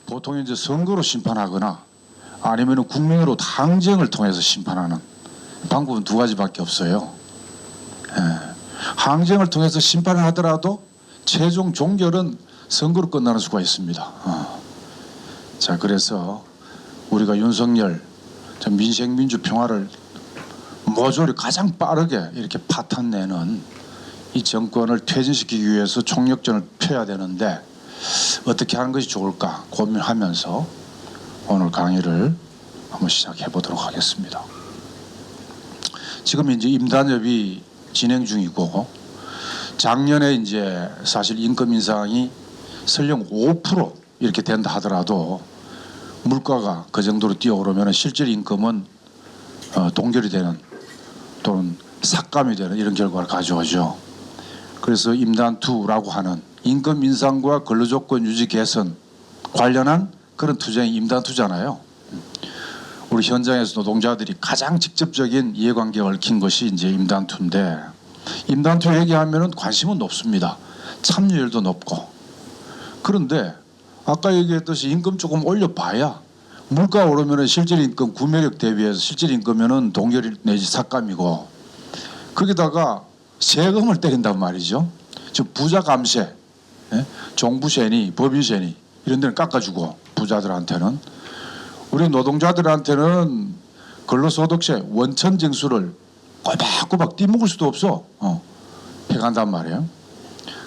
보통 이제 선거로 심판하거나 아니면 국민으로 항쟁을 통해서 심판하는 방법은 두 가지밖에 없어요. 항쟁을 통해서 심판을 하더라도 최종 종결은 선거로 끝나는 수가 있습니다. 자, 그래서 우리가 윤석열 민생 민주 평화를 모조리 가장 빠르게 이렇게 파탄내는 이 정권을 퇴진시키기 위해서 총력전을 펴야 되는데 어떻게 하는 것이 좋을까 고민하면서 오늘 강의를 한번 시작해 보도록 하겠습니다. 지금 이제 임단협이 진행 중이고 작년에 이제 사실 임금 인상이 설령 5% 이렇게 된다 하더라도 물가가 그 정도로 뛰어오르면 실질 임금은 동결이 되는 또는 삭감이 되는 이런 결과를 가져오죠. 그래서 임단2라고 하는 임금 인상과 근로조건 유지 개선 관련한 그런 투쟁이 임단2잖아요. 우리 현장에서 노동자들이 가장 직접적인 이해관계가 얽힌 것이 이제 임단2인데 임단2 얘기하면은 관심은 높습니다. 참여율도 높고. 그런데 아까 얘기했듯이 임금 조금 올려봐야 물가 오르면은 실질 임금 구매력 대비해서 실질 임금면은 동결 내지 삭감이고 거기다가 세금을 때린단 말이죠. 즉 부자 감세, 종부세니 법인세니 이런 데는 깎아주고 부자들한테는 우리 노동자들한테는 근로소득세 원천 징수를 꼬박꼬박 띠먹을 수도 없어. 해간단 말이에요.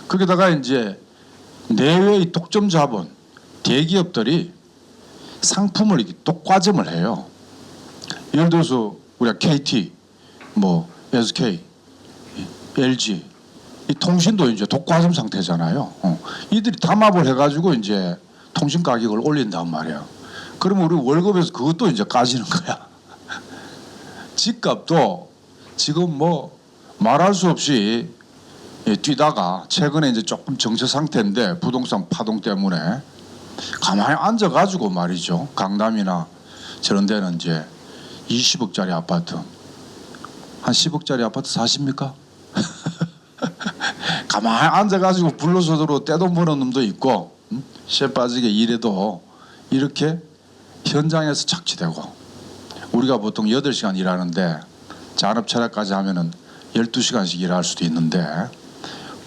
거기다가 이제 내외의 독점 자본 대기업들이 상품을 이렇게 독과점을 해요. 예를 들어서 우리가 KT, 뭐 SK, LG 이 통신도 이제 독과점 상태잖아요. 이들이 담합을 해가지고 이제 통신 가격을 올린단 말이야. 그러면 우리 월급에서 그것도 이제 까지는 거야. 집값도 지금 뭐 말할 수 없이 뛰다가 최근에 이제 조금 정체 상태인데 부동산 파동 때문에 가만히 앉아가지고 말이죠. 강남이나 저런 데는 이제 20억짜리 아파트 한 10억짜리 아파트 사십니까? 가만히 앉아가지고 불로소득으로 떼돈 버는 놈도 있고 쇠 빠지게 일해도 이렇게 현장에서 착취되고 우리가 보통 8시간 일하는데 잔업철학까지 하면은 12시간씩 일할 수도 있는데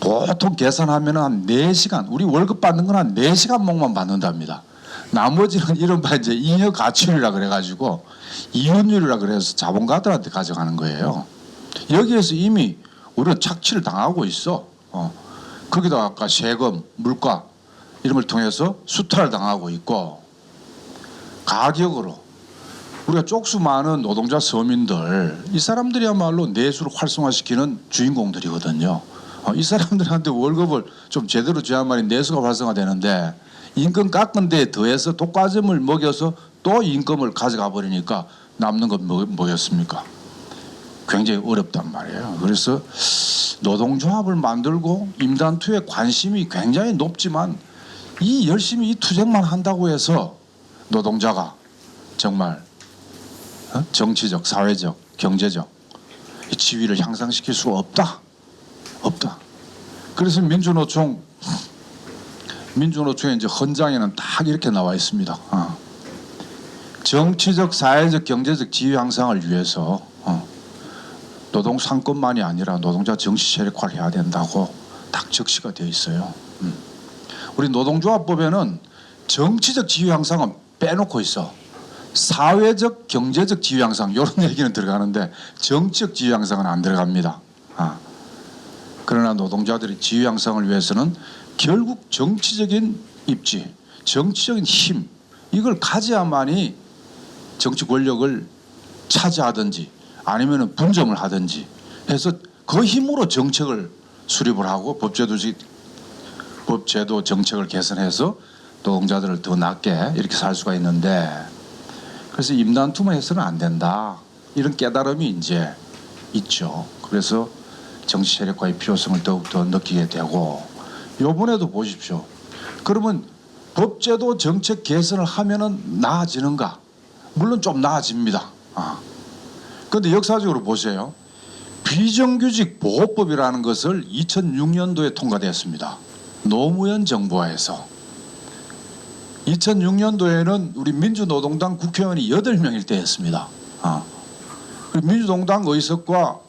보통 계산하면은 한 4시간 우리 월급 받는 건 한 4시간 목만 받는답니다. 나머지는 이른바 이제 잉여 가출이라 그래가지고 이윤율이라 그래서 자본가들한테 가져가는 거예요. 여기에서 이미 우리는 착취를 당하고 있어. 거기다가 아까 세금, 물가 이런 걸 통해서 수탈을 당하고 있고 가격으로 우리가 쪽수 많은 노동자 서민들 이 사람들이야말로 내수를 활성화시키는 주인공들이거든요. 이 사람들한테 월급을 좀 제대로 줘야만이 내수가 활성화되는데 임금 깎은 데에 더해서 독과점을 먹여서 또 임금을 가져가 버리니까 남는 건 뭐였습니까? 굉장히 어렵단 말이에요. 그래서 노동조합을 만들고 임단2에 관심이 굉장히 높지만 이 열심히 이 투쟁만 한다고 해서 노동자가 정말 정치적, 사회적, 경제적 지위를 향상시킬 수가 없다. 그래서 민주노총의 이제 헌장에는 딱 이렇게 나와 있습니다. 정치적, 사회적, 경제적 지위 향상을 위해서 노동 상권만이 아니라 노동자 정치 세력화를 해야 된다고 딱 적시가 되어 있어요. 우리 노동조합법에는 정치적 지위 향상은 빼놓고 있어. 사회적, 경제적 지위 향상 이런 얘기는 들어가는데 정치적 지위 향상은 안 들어갑니다. 그러나 노동자들의 지위 향상을 위해서는 결국 정치적인 입지, 정치적인 힘 이걸 가져야만이 정치 권력을 차지하든지 아니면 분점을 하든지 해서 그 힘으로 정책을 수립을 하고 법제도 정책을 개선해서 노동자들을 더 낫게 이렇게 살 수가 있는데 그래서 임단2만 해서는 안 된다 이런 깨달음이 이제 있죠. 그래서 정치 세력화의 필요성을 더욱더 느끼게 되고 이번에도 보십시오. 그러면 법제도 정책 개선을 하면은 나아지는가? 물론 좀 나아집니다. 그런데 역사적으로 보세요. 비정규직 보호법이라는 것을 2006년도에 통과되었습니다. 노무현 정부하에서 2006년도에는 우리 민주노동당 국회의원이 8명일 때였습니다. 민주노동당 의석과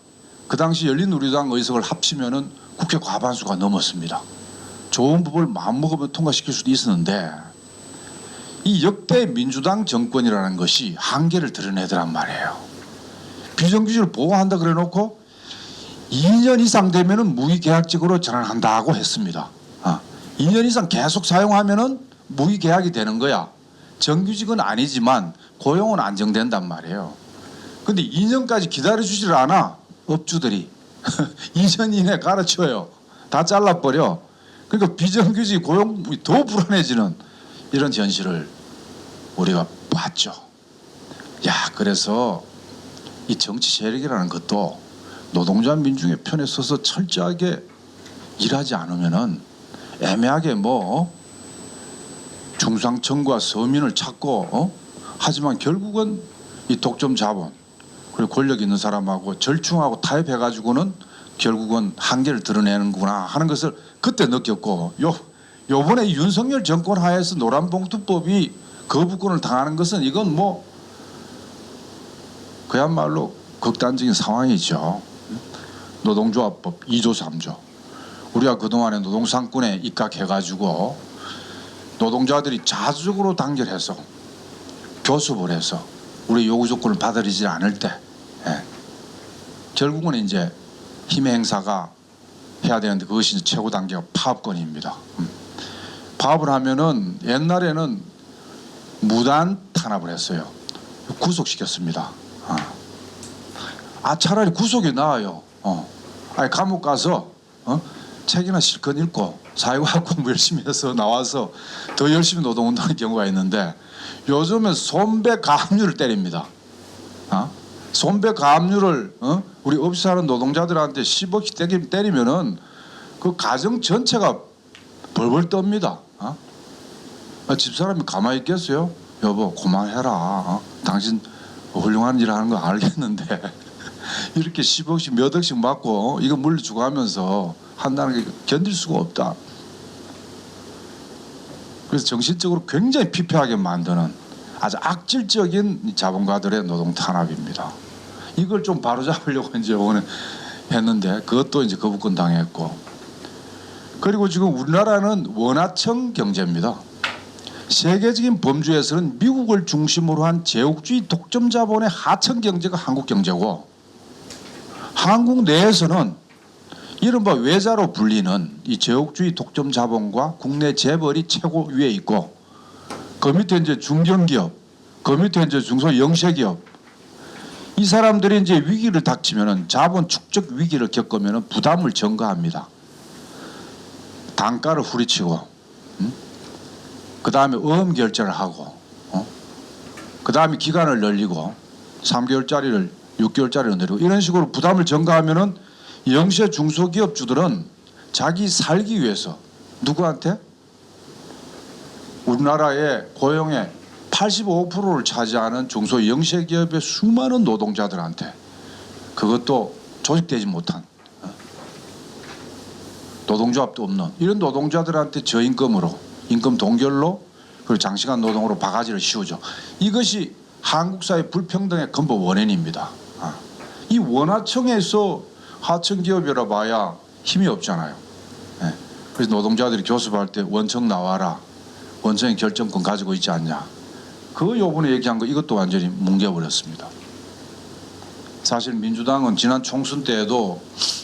그 당시 열린우리당 의석을 합치면은 국회 과반수가 넘었습니다. 좋은 법을 마음먹으면 통과시킬 수도 있었는데 이 역대 민주당 정권이라는 것이 한계를 드러내더란 말이에요. 비정규직을 보호한다 그래놓고 2년 이상 되면은 무기계약직으로 전환한다고 했습니다. 2년 이상 계속 사용하면은 무기계약이 되는 거야. 정규직은 아니지만 고용은 안정된단 말이에요. 근데 2년까지 기다려주지를 않아. 업주들이 2년 이내 갈아치워요. 다 잘라버려. 그러니까 비정규직 고용이 더 불안해지는 이런 현실을 우리가 봤죠. 야, 그래서 이 정치 세력이라는 것도 노동자 민중의 편에 서서 철저하게 일하지 않으면은 애매하게 뭐 중상층과 서민을 찾고 하지만 결국은 이 독점 자본 그리고 권력 있는 사람하고 절충하고 타협해가지고는 결국은 한계를 드러내는구나 하는 것을 그때 느꼈고 요번에 윤석열 정권 하에서 노란봉투법이 거부권을 당하는 것은 이건 뭐 그야말로 극단적인 상황이죠. 노동조합법 2조 3조 우리가 그동안에 노동상권에 입각해가지고 노동자들이 자주적으로 단결해서 교섭을 해서 우리 요구 조건을 받아들이지 않을 때 결국은 이제 힘의 행사가 해야 되는데 그것이 최고 단계가 파업권입니다. 파업을 하면은 옛날에는 무단 탄압을 했어요. 구속시켰습니다. 차라리 구속이 나아요. 아니 감옥 가서 책이나 실컷 읽고 사회과학 공부 열심히 해서 나와서 더 열심히 노동운동하는 경우가 있는데 요즘은 손배 가압류를 때립니다. 손배 가압류를 우리 없이 사는 노동자들한테 10억씩 때리면은 그 가정 전체가 벌벌 떱니다. 집사람이 가만히 있겠어요? 여보 그만해라. 당신 훌륭한 일 하는 거 알겠는데 이렇게 10억씩 몇 억씩 맞고 이거 물려주고 하면서 한다는 게 견딜 수가 없다. 그래서 정신적으로 굉장히 피폐하게 만드는 아주 악질적인 자본가들의 노동 탄압입니다. 이걸 좀 바로잡으려고 이제 오늘 했는데 그것도 이제 거부권 당했고 그리고 지금 우리나라는 원하청 경제입니다. 세계적인 범주에서는 미국을 중심으로 한 제국주의 독점 자본의 하청 경제가 한국 경제고 한국 내에서는 이른바 외자로 불리는 이 제국주의 독점 자본과 국내 재벌이 최고 위에 있고 그 밑에 이제 중견기업, 그 밑에 이제 중소 영세기업 이 사람들이 이제 위기를 닥치면은 자본 축적 위기를 겪으면은 부담을 전가합니다. 단가를 후리치고, 그 다음에 어음 결제를 하고, 그 다음에 기간을 늘리고 3개월짜리를 6개월짜리로 내리고 이런 식으로 부담을 전가하면은 영세 중소기업주들은 자기 살기 위해서 누구한테? 우리나라의 고용의 85%를 차지하는 중소 영세기업의 수많은 노동자들한테 그것도 조직되지 못한 노동조합도 없는 이런 노동자들한테 저임금으로 임금 동결로 그리고 장시간 노동으로 바가지를 씌우죠. 이것이 한국 사회 불평등의 근본 원인입니다. 이 원하청에서 하청기업이라 봐야 힘이 없잖아요. 그래서 노동자들이 교섭할 때 원청 나와라. 원청이 결정권 가지고 있지 않냐. 그 요번에 얘기한 거 이것도 완전히 뭉개버렸습니다. 사실 민주당은 지난 총선 때에도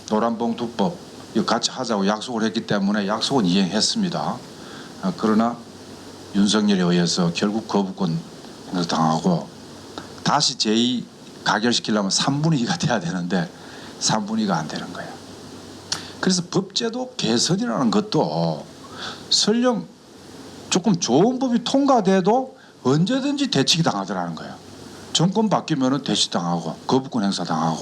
노란봉투법 이거 같이 하자고 약속을 했기 때문에 약속은 이행했습니다. 그러나 윤석열에 의해서 결국 거부권 당하고 다시 제2 가결시키려면 3분의 2가 돼야 되는데 3분의 2가 안 되는 거예요. 그래서 법제도 개선이라는 것도 설령 조금 좋은 법이 통과돼도 언제든지 대치기 당하더라는 거예요. 정권 바뀌면은 대치당하고 거부권 행사 당하고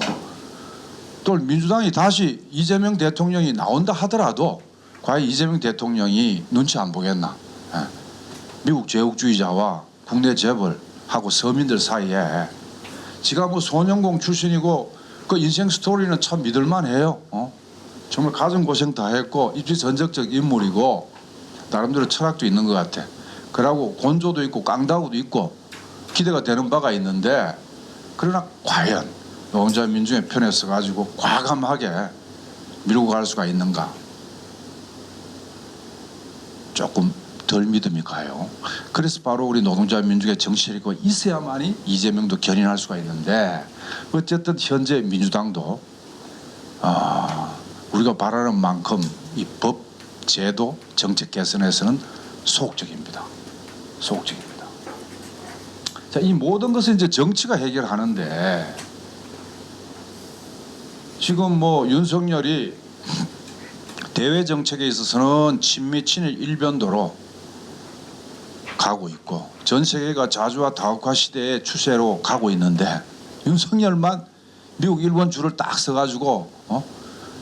또 민주당이 다시 이재명 대통령이 나온다 하더라도 과연 이재명 대통령이 눈치 안 보겠나. 미국 제국주의자와 국내 재벌하고 서민들 사이에 지가 뭐 소년공 출신이고 그 인생 스토리는 참 믿을만해요. 정말 가정 고생 다 했고 입시 전적적 인물이고 나름대로 철학도 있는 것 같아. 그러고 곤조도 있고 깡다구도 있고 기대가 되는 바가 있는데, 그러나 과연 노동자 민중의 편에 서가지고 과감하게 밀고 갈 수가 있는가? 조금 덜 믿음이 가요. 그래서 바로 우리 노동자 민중의 정치력이 있어야만이 이재명도 견인할 수가 있는데, 어쨌든 현재 민주당도 우리가 바라는 만큼 이 법, 제도, 정책 개선에서는 소극적입니다. 소극적입니다. 자, 이 모든 것을 이제 정치가 해결하는데, 지금 뭐 윤석열이 대외 정책에 있어서는 친미 친일 일변도로 가고 있고, 전 세계가 자주와 다국화 시대의 추세로 가고 있는데, 윤석열만 미국 일본 줄을 딱 서가지고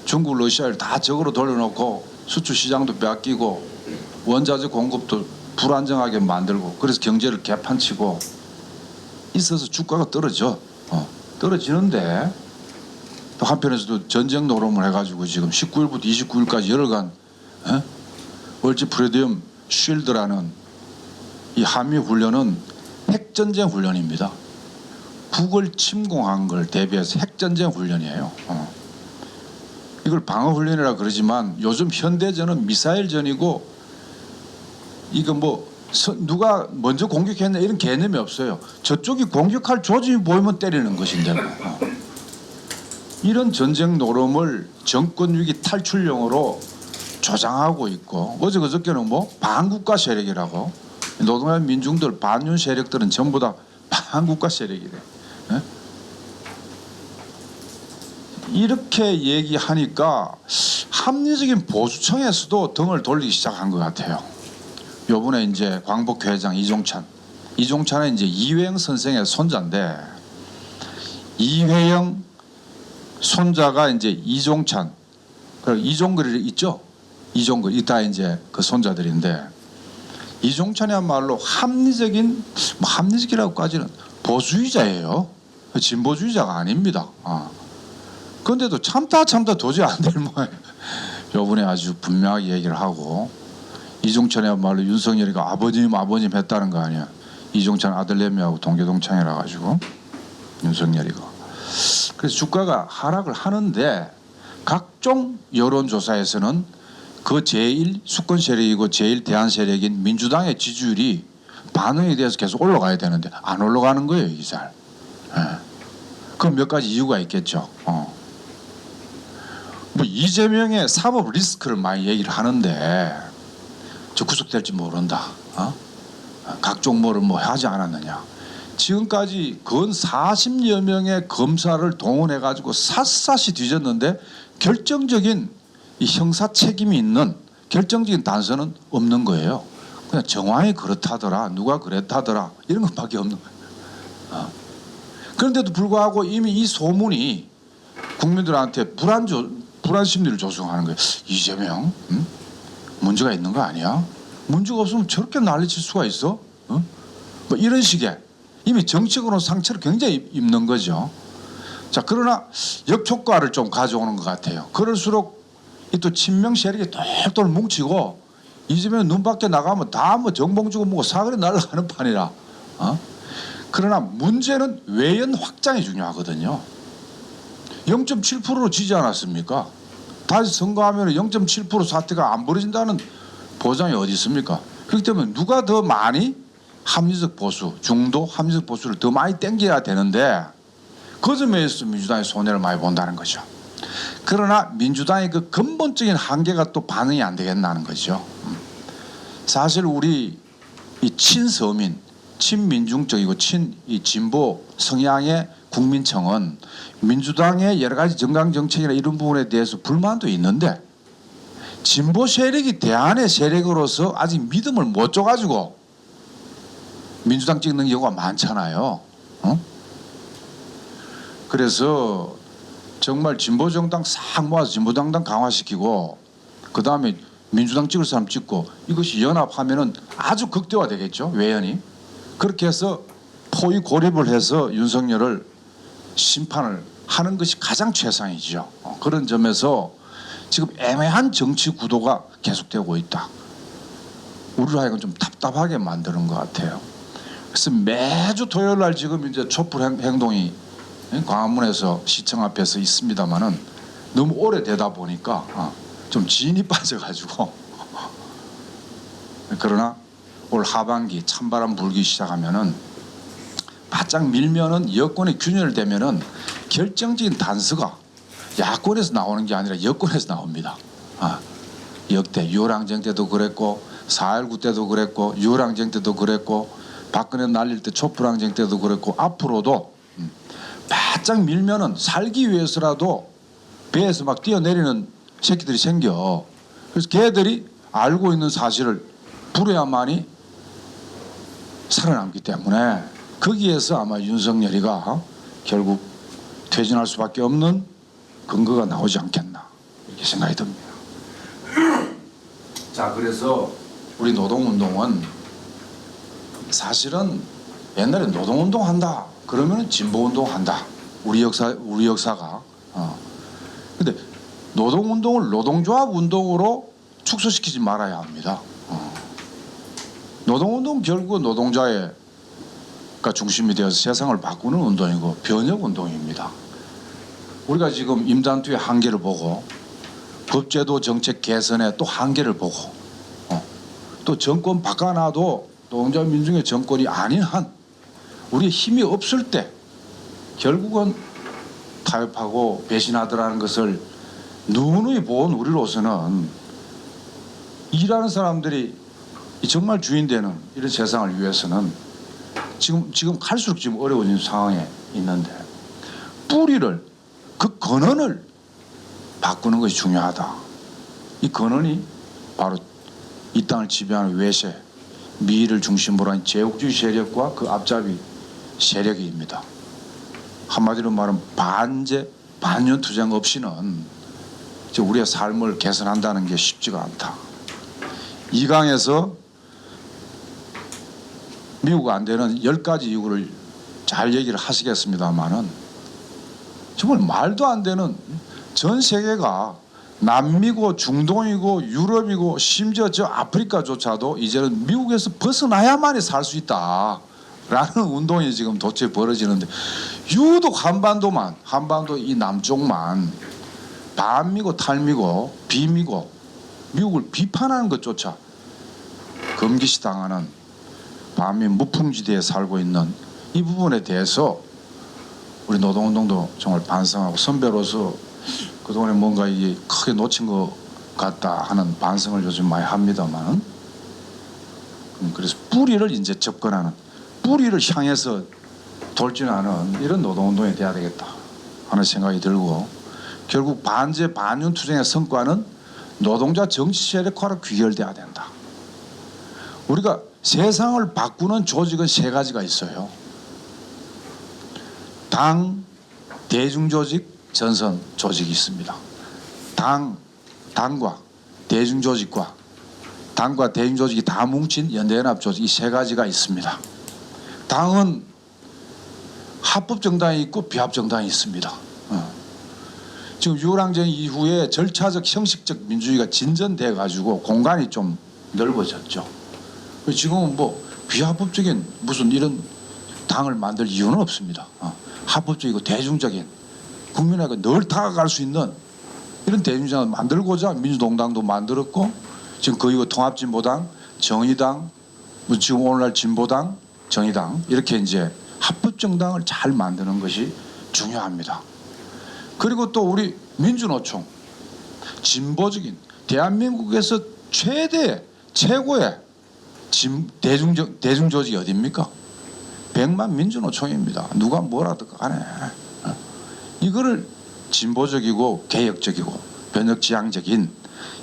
중국 러시아를 다 적으로 돌려놓고 수출 시장도 빼앗기고 원자재 공급도 불안정하게 만들고, 그래서 경제를 개판치고 있어서 주가가 떨어지는데, 또 한편에서도 전쟁 노름을 해가지고 지금 19일부터 29일까지 열흘간 월지 프리덤 쉴드라는 이 한미 훈련은 핵전쟁 훈련입니다. 북을 침공한 걸 대비해서 핵전쟁 훈련이에요. 이걸 방어훈련이라 그러지만 요즘 현대전은 미사일전이고, 이거 뭐 누가 먼저 공격했나 이런 개념이 없어요. 저쪽이 공격할 조짐이 보이면 때리는 것인데 이런 전쟁 노름을 정권 위기 탈출용으로 조장하고 있고, 어제 그저께는 뭐 반국가 세력이라고, 노동자 민중들 반윤 세력들은 전부 다 반국가 세력이래. 이렇게 얘기하니까 합리적인 보수층에서도 등을 돌리기 시작한 것 같아요. 요번에 이제 광복회 회장 이종찬은 이제 이회영 선생의 손자인데, 이회영 손자가 이제 이종찬, 그리고 이종글이 있죠. 이종글 이따 이제 그 손자들인데, 이종찬이야말로 합리적인, 뭐 합리적이라고까지는 보수주의자예요. 진보주의자가 아닙니다. 그런데도 참다 도저히 안 될 모양. 요번에 아주 분명하게 얘기를 하고, 이종찬이야말로 윤석열이가 아버님 했다는 거 아니야. 이종찬 아들내미하고 동교동창이라 가지고 윤석열이가. 그래서 주가가 하락을 하는데, 각종 여론조사에서는 그 제1 수권 세력이고 제1 대안 세력인 민주당의 지지율이 반응에 대해서 계속 올라가야 되는데 안 올라가는 거예요, 이 잘. 그 몇 가지 이유가 있겠죠. 뭐 이재명의 사법 리스크를 많이 얘기를 하는데, 저 구속될지 모른다. 각종 뭐를 뭐 하지 않았느냐. 지금까지 근 40여 명의 검사를 동원해 가지고 샅샅이 뒤졌는데 결정적인 이 형사 책임이 있는 결정적인 단서는 없는 거예요. 그냥 정황이 그렇다더라, 누가 그랬다더라, 이런 것밖에 없는 거예요. 그런데도 불구하고 이미 이 소문이 국민들한테 불안 심리를 조성하는 거예요. 이재명 문제가 있는 거 아니야? 문제가 없으면 저렇게 난리칠 수가 있어? 뭐 이런 식의 이미 정치적으로 상처를 굉장히 입는 거죠. 자, 그러나 역효과를 좀 가져오는 것 같아요. 그럴수록 이 또 친명 세력이 똘똘 뭉치고, 이재명 눈 밖에 나가면 다 뭐 정봉 주고 뭐고 사거리 날아가는 판이라. 그러나 문제는 외연 확장이 중요하거든요. 0.7%로 지지 않았습니까? 다시 선거하면 0.7% 사태가 안 벌어진다는 보장이 어디 있습니까? 그렇기 때문에 누가 더 많이 합리적 보수, 중도 합리적 보수를 더 많이 땡겨야 되는데, 그 점에 있어서 민주당이 손해를 많이 본다는 거죠. 그러나 민주당의 그 근본적인 한계가 또 반응이 안 되겠다는 거죠. 사실 우리 이 친서민, 친민중적이고 이 진보 성향의 국민청은 민주당의 여러 가지 정강 정책이나 이런 부분에 대해서 불만도 있는데, 진보 세력이 대안의 세력으로서 아직 믿음을 못 줘가지고 민주당 찍는 경우가 많잖아요. 그래서 정말 진보 정당 싹 모아서 진보당당 강화시키고, 그 다음에 민주당 찍을 사람 찍고, 이것이 연합하면은 아주 극대화되겠죠, 외연이. 그렇게 해서 포위 고립을 해서 윤석열을 심판을 하는 것이 가장 최상이죠. 그런 점에서 지금 애매한 정치 구도가 계속되고 있다. 우리를 하여금 좀 답답하게 만드는 것 같아요. 그래서 매주 토요일 날 지금 이제 촛불 행동이 광화문에서 시청 앞에서 있습니다만은 너무 오래되다 보니까 좀 진이 빠져가지고 그러나 올 하반기 찬바람 불기 시작하면은 바짝 밀면은 여권이 균열되면은 결정적인 단서가 야권에서 나오는 게 아니라 여권에서 나옵니다. 역대 유월항쟁 때도 그랬고 4.19 때도 그랬고 유월항쟁 때도 그랬고 박근혜 날릴 때 촛불항쟁 때도 그랬고 앞으로도 바짝 밀면은 살기 위해서라도 배에서 막 뛰어내리는 새끼들이 생겨. 그래서 걔들이 알고 있는 사실을 부려야만이 살아남기 때문에 거기에서 아마 윤석열이가 결국 퇴진할 수밖에 없는 근거가 나오지 않겠나 이렇게 생각이 듭니다. 자, 그래서 우리 노동운동은 사실은 옛날에 노동운동 한다 그러면 진보운동 한다 우리 역사가 근데 노동운동을 노동조합 운동으로 축소시키지 말아야 합니다. 노동운동 결국 노동자가 중심이 되어서 세상을 바꾸는 운동이고 변혁 운동입니다. 우리가 지금 임단투의 한계를 보고 법제도 정책 개선의 또 한계를 보고 또 정권 바꿔놔도 노동자 민중의 정권이 아닌 한 우리의 힘이 없을 때 결국은 타협하고 배신하더라는 것을 누누이 본 우리로서는 일하는 사람들이 정말 주인 되는 이런 세상을 위해서는 지금 갈수록 지금 어려워진 상황에 있는데 뿌리를 그 근원을 바꾸는 것이 중요하다. 이 근원이 바로 이 땅을 지배하는 외세 미를 중심으로 한 제국주의 세력과 그 앞잡이 세력입니다. 한마디로 말하면 반제 반윤투쟁 없이는 우리의 삶을 개선한다는 게 쉽지가 않다. 이 강에서 미국 안 되는 10가지 이유를 잘 얘기를 하시겠습니다만은 정말 말도 안 되는 전 세계가 남미고 중동이고 유럽이고 심지어 저 아프리카조차도 이제는 미국에서 벗어나야만이 살 수 있다라는 운동이 지금 도대체 벌어지는데 유독 한반도 이 남쪽만 반미고 탈미고 비미고 미국을 비판하는 것조차 금기시당하는 반미 무풍지대에 살고 있는 이 부분에 대해서 우리 노동운동도 정말 반성하고 선배로서 그동안에 뭔가 이게 크게 놓친 것 같다 하는 반성을 요즘 많이 합니다만 그래서 뿌리를 이제 접근하는 뿌리를 향해서 돌진하는 이런 노동운동이 돼야 되겠다 하는 생각이 들고 결국 반제 반윤 투쟁의 성과는 노동자 정치 세력화로 귀결돼야 된다. 우리가 세상을 바꾸는 조직은 3가지가 있어요. 당, 대중조직, 전선 조직이 있습니다. 당과 대중조직과 당과 대중조직이 다 뭉친 연대연합조직 이 3가지가 있습니다. 당은 합법정당이 있고 비합정당이 있습니다. 지금 유월항쟁 이후에 절차적 형식적 민주주의가 진전돼 가지고 공간이 좀 넓어졌죠. 지금은 뭐 비합법적인 무슨 이런 당을 만들 이유는 없습니다. 합법적이고 대중적인 국민에게 늘 다가갈 수 있는 이런 대중정당을 만들고자 민주동당도 만들었고 지금 그 이후 통합진보당, 정의당, 지금 오늘날 진보당, 정의당 이렇게 이제 합법정당을 잘 만드는 것이 중요합니다. 그리고 또 우리 민주노총 진보적인 대한민국에서 최고의 대중조직이 어디입니까? 100만 민주노총입니다. 누가 뭐라든 간에 이거를 진보적이고 개혁적이고 변혁지향적인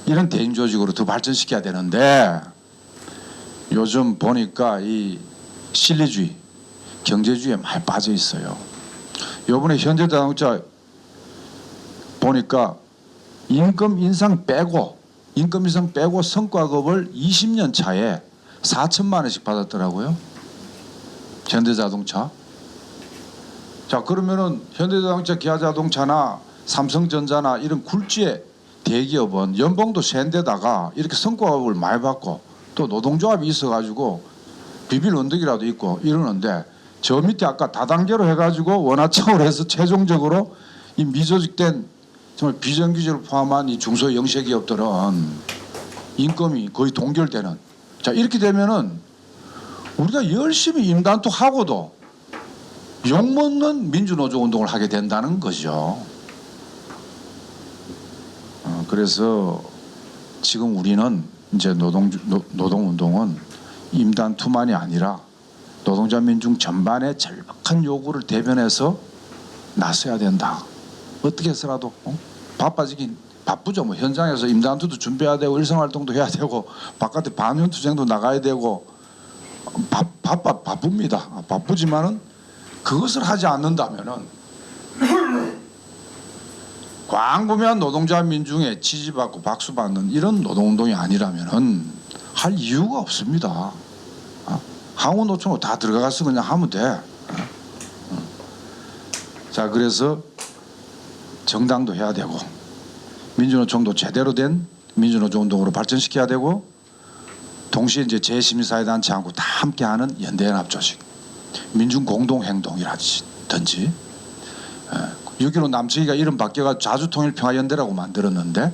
이런 대중조직으로 더 발전시켜야 되는데 요즘 보니까 이 실리주의 경제주의에 많이 빠져 있어요. 요번에 현대자동차 보니까 임금 인상 빼고 성과급을 20년 차에 4천만 원씩 받았더라고요. 현대자동차. 자, 그러면은 현대자동차, 기아자동차나 삼성전자나 이런 굴지의 대기업은 연봉도 센데다가 이렇게 성과급을 많이 받고 또 노동조합이 있어가지고 비빌 언덕이라도 있고 이러는데 저 밑에 아까 다단계로 해가지고 원하청으로 해서 최종적으로 이 미조직된 정말 비정규직을 포함한 이 중소 영세기업들은 인건이 거의 동결되는, 자 이렇게 되면은 우리가 열심히 임단투 하고도 욕먹는 민주노조운동을 하게 된다는 거죠. 그래서 지금 우리는 이제 노동운동은 임단투만이 아니라 노동자 민중 전반의 절박한 요구를 대변해서 나서야 된다. 어떻게 해서라도 바빠지긴 바쁘죠. 뭐 현장에서 임단투도 준비해야 되고 일선활동도 해야 되고 바깥에 반윤투쟁도 나가야 되고 바쁩니다. 바쁘지만은 그것을 하지 않는다면은 광범위한 노동자 민중의 지지받고 박수받는 이런 노동운동이 아니라면은 할 이유가 없습니다. 항우노총으로 다 들어가서 그냥 하면 돼. 자, 그래서 정당도 해야 되고 민주노총도 제대로 된 민주노조 운동으로 발전시켜야 되고 동시에 이제 재시민사회단체하고 다 함께하는 연대연합조직, 민중공동행동이라든지 6.15 남측이가 이름 바뀌어가 자주통일평화연대라고 만들었는데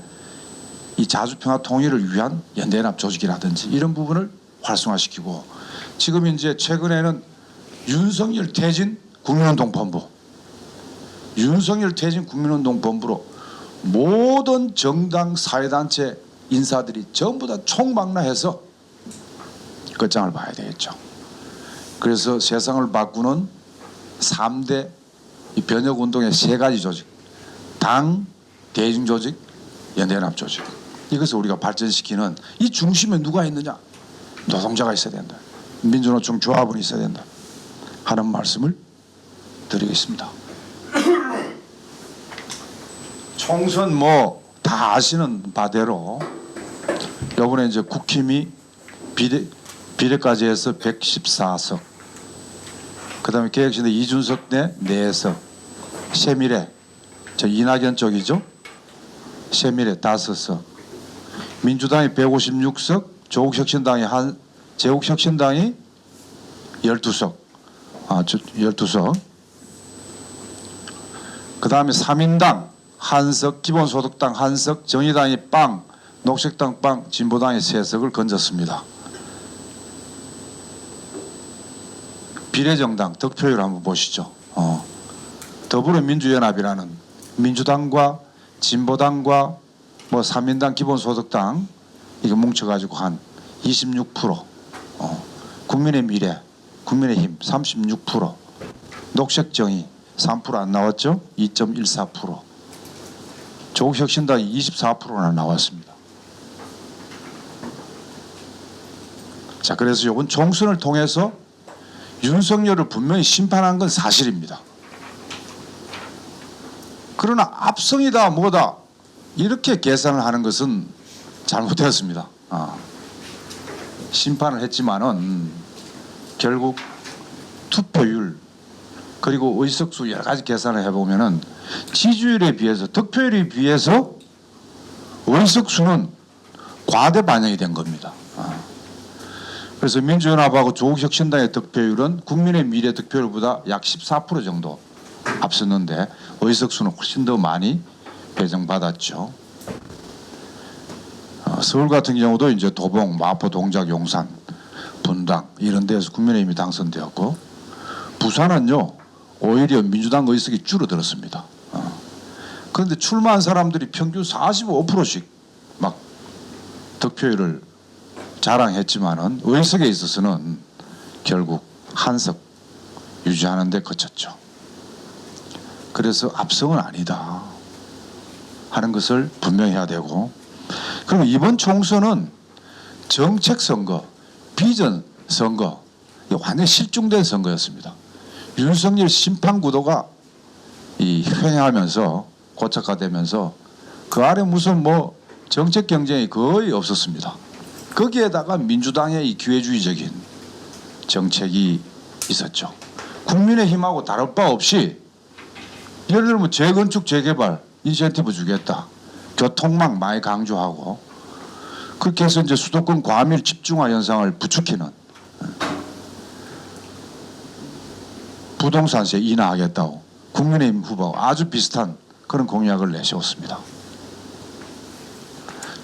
이 자주평화통일을 위한 연대연합조직이라든지 이런 부분을 활성화시키고 지금 이제 최근에는 윤석열 퇴진 국민운동본부, 윤석열 퇴진 국민운동본부로 모든 정당 사회단체 인사들이 전부 다 총망라해서 끝장을 봐야 되겠죠. 그래서 세상을 바꾸는 3대 이 변혁운동의 3가지 조직, 당, 대중조직, 연대연합조직, 이것을 우리가 발전시키는 이 중심에 누가 있느냐? 노동자가 있어야 된다. 민주노총 조합은 있어야 된다 하는 말씀을 드리겠습니다. 총선 뭐 다 아시는 바대로 이번에 이제 국힘이 비례까지 해서 114석, 그다음에 개혁신당 이준석 내 4석, 새미래 저 이낙연 쪽이죠. 새미래 5석, 민주당이 156석, 제국혁신당이 12석, 12석. 그다음에 3인당 1석, 기본소득당 1석, 정의당이 빵, 녹색당 빵, 진보당이 3석을 건졌습니다. 비례정당 득표율 한번 보시죠. 더불어민주연합이라는 민주당과 진보당과 뭐 3인당 기본소득당 이거 뭉쳐가지고 한 26%, 국민의 미래, 국민의힘 36%, 녹색정의 3% 안 나왔죠? 2.14%, 조국혁신당이 24%나 나왔습니다. 자, 그래서 이번 총선을 통해서 윤석열을 분명히 심판한 건 사실입니다. 그러나 압승이다 뭐다 이렇게 계산을 하는 것은 잘못되었습니다. 심판을 했지만은 결국 투표율 그리고 의석수 여러 가지 계산을 해보면은 지지율에 비해서 득표율에 비해서 의석수는 과대 반영이 된 겁니다. 그래서 민주연합하고 조국혁신당의 득표율은 국민의 미래 득표율보다 약 14% 정도 앞섰는데 의석수는 훨씬 더 많이 배정받았죠. 서울 같은 경우도 이제 도봉, 마포, 동작, 용산, 분당 이런 데에서 국민의힘이 당선되었고 부산은요 오히려 민주당 의석이 줄어들었습니다. 그런데 출마한 사람들이 평균 45%씩 막 득표율을 자랑했지만은 의석에 있어서는 결국 1석 유지하는 데 그쳤죠. 그래서 압승은 아니다 하는 것을 분명히 해야 되고, 그럼 이번 총선은 정책 선거, 비전 선거, 완전히 실종된 선거였습니다. 윤석열 심판 구도가 횡행하면서 고착화되면서 그 아래 무슨 뭐 정책 경쟁이 거의 없었습니다. 거기에다가 민주당의 이 기회주의적인 정책이 있었죠. 국민의힘하고 다를 바 없이 예를 들면 재건축 재개발 인센티브 주겠다, 교통망 많이 강조하고 그렇게 해서 이제 수도권 과밀 집중화 현상을 부추기는 부동산세 인하하겠다고 국민의힘 후보가 아주 비슷한 그런 공약을 내세웠습니다.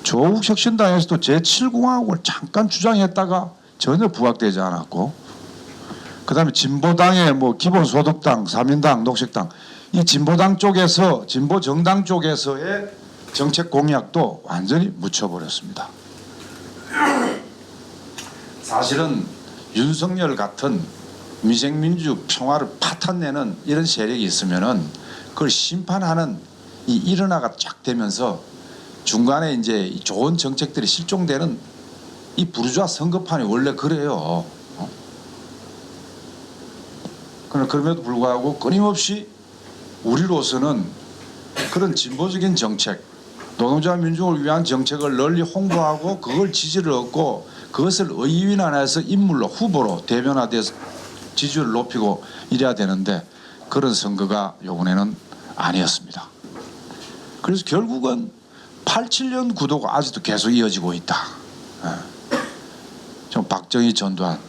조국 혁신당에서도 제7공화국을 잠깐 주장했다가 전혀 부각되지 않았고, 그다음에 진보당의 뭐 기본소득당, 사민당, 녹색당 이 진보당 쪽에서 진보 정당 쪽에서의 정책 공약도 완전히 묻혀버렸습니다. 사실은 윤석열 같은 미생민주 평화를 파탄내는 이런 세력이 있으면은 그걸 심판하는 이 일어나가 쫙 되면서 중간에 이제 좋은 정책들이 실종되는 이 부르주아 선거판이 원래 그래요. 그러나 그럼에도 불구하고 끊임없이 우리로서는 그런 진보적인 정책, 노동자 민중을 위한 정책을 널리 홍보하고 그걸 지지를 얻고 그것을 의위난해서 인물로 후보로 대변화돼서 지지율을 높이고 이래야 되는데 그런 선거가 이번에는 아니었습니다. 그래서 결국은 87년 구도가 아직도 계속 이어지고 있다. 좀 박정희, 전두환,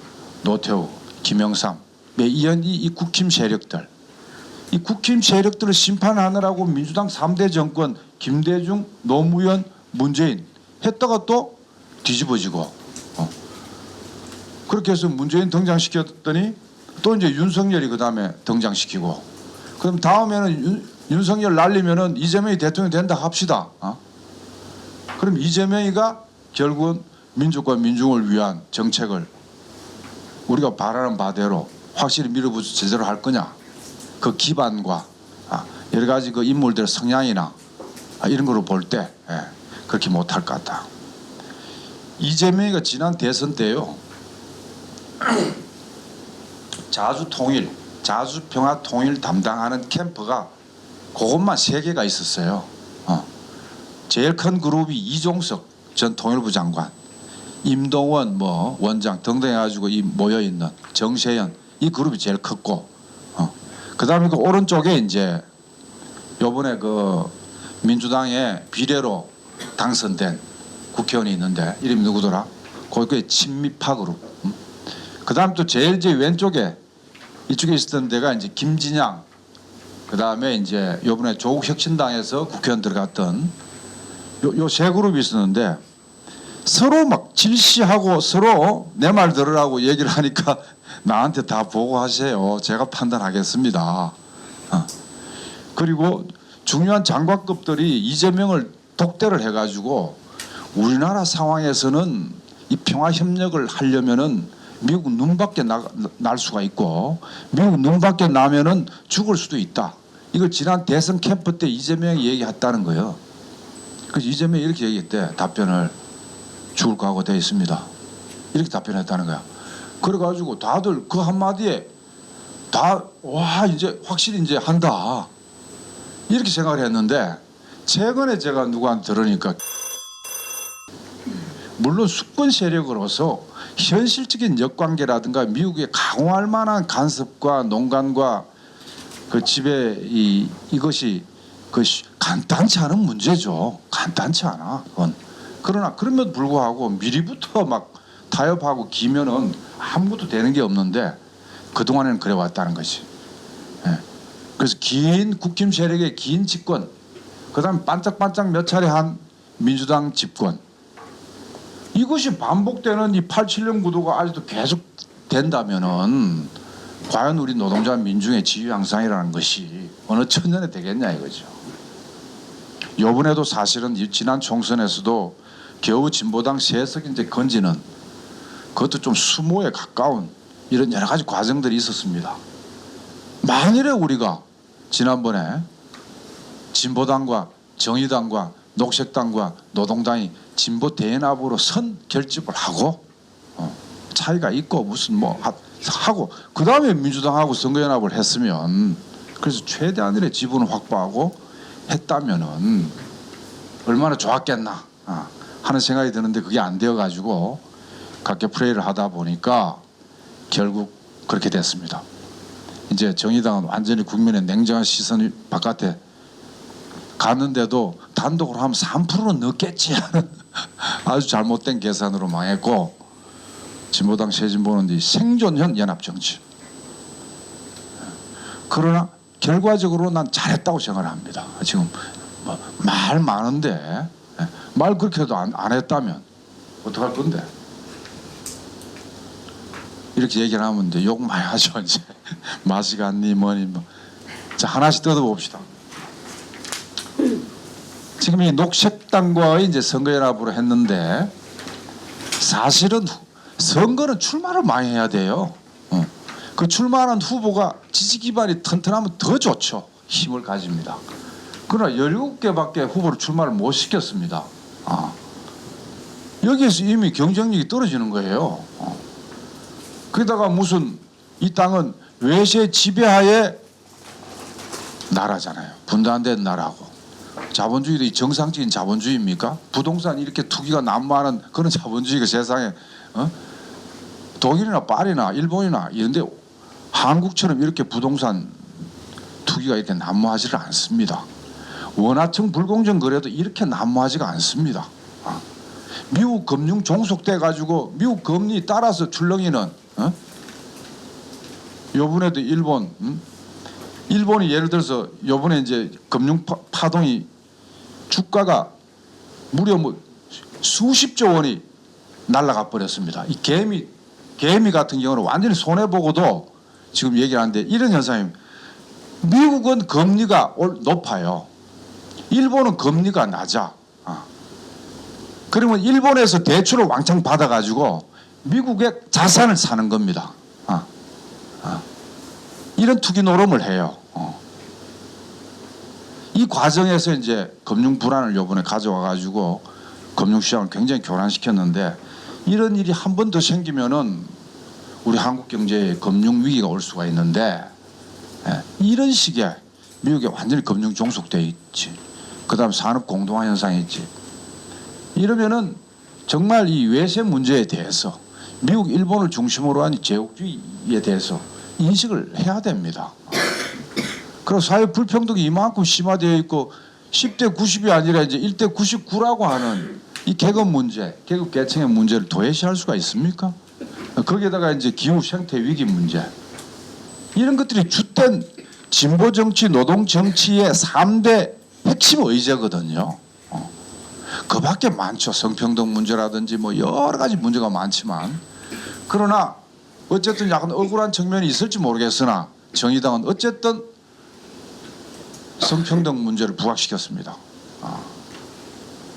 노태우, 김영삼, 이 국힘 세력들, 이 국힘 세력들을 심판하느라고 민주당 3대 정권 김대중, 노무현, 문재인 했다가 또 뒤집어지고 그렇게 해서 문재인 등장시켰더니 또 이제 윤석열이 그 다음에 등장시키고 그럼 다음에는 윤석열 날리면은 이재명이 대통령이 된다 합시다. 그럼 이재명이가 결국은 민족과 민중을 위한 정책을 우리가 바라는 바대로 확실히 밀어붙여 제대로 할 거냐? 그 기반과 여러 가지 그 인물들의 성향이나 이런 거로 볼 때 그렇게 못할 것 같다. 이재명이가 지난 대선 때요. 자주 통일, 자주 평화 통일 담당하는 캠프가 그것만 3개가 있었어요. 제일 큰 그룹이 이종석 전 통일부 장관, 임동원 뭐 원장 등등 해가지고 이 모여 있는 정세현 이 그룹이 제일 컸고, 그다음에 그 오른쪽에 이제 요번에 그 민주당의 비례로 당선된 국회의원이 있는데 이름이 누구더라? 거기에 친미파 그룹. 그다음 또 제일 이제 왼쪽에 이쪽에 있었던 데가 이제 김진양. 그다음에 이제 요번에 조국 혁신당에서 국회의원 들어갔던 요 3그룹이 있었는데 서로 막 질시하고 서로 내 말 들으라고 얘기를 하니까 나한테 다 보고하세요. 제가 판단하겠습니다. 그리고 중요한 장관급들이 이재명을 독대를 해가지고 우리나라 상황에서는 이 평화 협력을 하려면은 미국 눈밖에 날 수가 있고 미국 눈밖에 나면은 죽을 수도 있다. 이걸 지난 대선 캠프 때 이재명이 얘기했다는 거예요. 그래서 이재명이 이렇게 얘기했대. 답변을 죽을 각오가 되어 있습니다. 이렇게 답변했다는 거야. 그래가지고 다들 그 한마디에 다 와 이제 확실히 이제 한다 이렇게 생각을 했는데 최근에 제가 누구한테 들으니까 물론 수권 세력으로서 현실적인 역관계라든가 미국에 강화할 만한 간섭과 농간과 그 지배 이것이 그 간단치 않은 문제죠. 간단치 않아. 그건. 그러나 그럼에도 불구하고 미리부터 막 타협하고 기면은 아무것도 되는 게 없는데 그동안에는 그래 왔다는 것이. 그래서 긴 국힘 세력의 긴 집권, 그다음 반짝반짝 몇 차례 한 민주당 집권, 이것이 반복되는 이 87년 구도가 아직도 계속 된다면은 과연 우리 노동자 민중의 지위 향상이라는 것이 어느 천년에 되겠냐 이거죠. 이번에도 사실은 지난 총선에서도 겨우 진보당 3석 이제 건지는 그것도 좀 수모에 가까운 이런 여러 가지 과정들이 있었습니다. 만일에 우리가 지난번에 진보당과 정의당과 녹색당과 노동당이 진보 대연합으로 선 결집을 하고 차이가 있고 무슨 뭐 하고 그 다음에 민주당하고 선거연합을 했으면 그래서 최대한의 지분을 확보하고 했다면은 얼마나 좋았겠나 하는 생각이 드는데 그게 안 되어 가지고 각계 플레이를 하다 보니까 결국 그렇게 됐습니다. 이제 정의당은 완전히 국민의 냉정한 시선 바깥에 갔는데도 단독으로 하면 3%는 넣겠지 하는 아주 잘못된 계산으로 망했고 진보당 새진보는 이 생존형 연합정치. 그러나 결과적으로 난 잘했다고 생각을 합니다. 지금 말 많은데 말 그렇게 해도 안 했다면 어떡할 건데? 이렇게 얘기를 하면 이제 욕 많이 하죠. 이제 맛이 갔니 뭐니 뭐. 자, 하나씩 뜯어봅시다. 지금 이 녹색당과의 이제 선거연합으로 했는데 사실은 선거는 출마를 많이 해야 돼요. 그 출마하는 후보가 지지 기반이 튼튼하면 더 좋죠. 힘을 가집니다. 그러나 17개밖에 후보를 출마를 못 시켰습니다. 여기에서 이미 경쟁력이 떨어지는 거예요. 거기다가 무슨 이 땅은 외세 지배하에 나라잖아요. 분단된 나라고. 자본주의도 이 정상적인 자본주의입니까? 부동산 이렇게 투기가 난무하는 그런 자본주의가 세상에 독일이나 파리나 일본이나 이런데 한국처럼 이렇게 부동산 투기가 이렇게 난무하지를 않습니다. 원하청 불공정 거래도 이렇게 난무하지가 않습니다. 미국 금융 종속돼 가지고 미국 금리 따라서 출렁이는 요번에도 일본이 예를 들어서 요번에 이제 금융 파동이 주가가 무려 뭐 수십조 원이 날아가 버렸습니다. 이 개미 같은 경우는 완전히 손해 보고도 지금 얘기하는데 이런 현상이 미국은 금리가 높아요. 일본은 금리가 낮아. 그러면 일본에서 대출을 왕창 받아가지고 미국의 자산을 사는 겁니다. 이런 투기 노름을 해요. 이 과정에서 이제 금융 불안을 요번에 가져와가지고 금융시장을 굉장히 교란시켰는데 이런 일이 한 번 더 생기면은 우리 한국 경제에 금융 위기가 올 수가 있는데 이런 식의 미국에 완전히 금융 종속돼 있지. 그다음 산업 공동화 현상이 있지. 이러면은 정말 이 외세 문제에 대해서 미국, 일본을 중심으로 한 제국주의에 대해서 인식을 해야 됩니다. 그리고 사회 불평등이 이만큼 심화되어 있고 10대 90이 아니라 이제 1대 99라고 하는 이 계급 문제, 계급 계층의 문제를 도외시할 수가 있습니까? 거기에다가 이제 기후 생태 위기 문제 이런 것들이 주된 진보 정치, 노동 정치의 3대 핵심 의제거든요. 그 밖에 많죠. 성평등 문제라든지 뭐 여러 가지 문제가 많지만 그러나 어쨌든 약간 억울한 측면이 있을지 모르겠으나 정의당은 어쨌든 성평등 문제를 부각시켰습니다.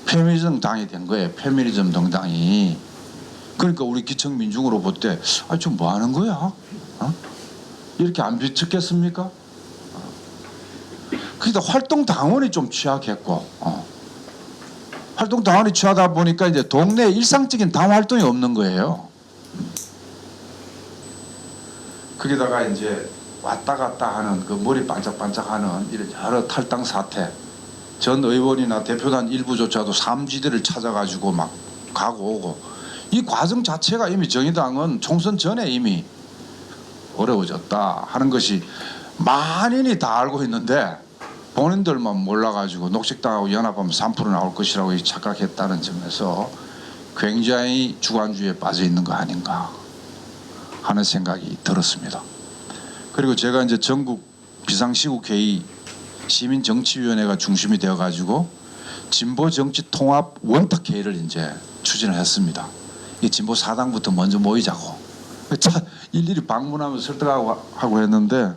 페미니즘 당이 된 거예요. 페미니즘 정당이. 그러니까 우리 기층민중으로 볼 때 좀 뭐 하는 거야? 이렇게 안 비쳤겠습니까? 그러니까 활동 당원이 좀 취약했고 활동 당원이 취하다 보니까 이제 동네 일상적인 당 활동이 없는 거예요. 거기다가 이제 왔다 갔다 하는 그 머리 반짝반짝하는 이런 여러 탈당 사태, 전 의원이나 대표단 일부조차도 삼지대를 찾아가지고 막 가고 오고 이 과정 자체가 이미 정의당은 총선 전에 이미 어려워졌다 하는 것이 만인이 다 알고 있는데 본인들만 몰라가지고 녹색당하고 연합하면 3% 나올 것이라고 착각했다는 점에서 굉장히 주관주의에 빠져 있는 거 아닌가 하는 생각이 들었습니다. 그리고 제가 이제 전국 비상시국회의 시민정치위원회가 중심이 되어가지고 진보정치통합 원탁회의를 이제 추진을 했습니다. 이 진보 사당부터 먼저 모이자고 일일이 방문하면서 설득하고 했는데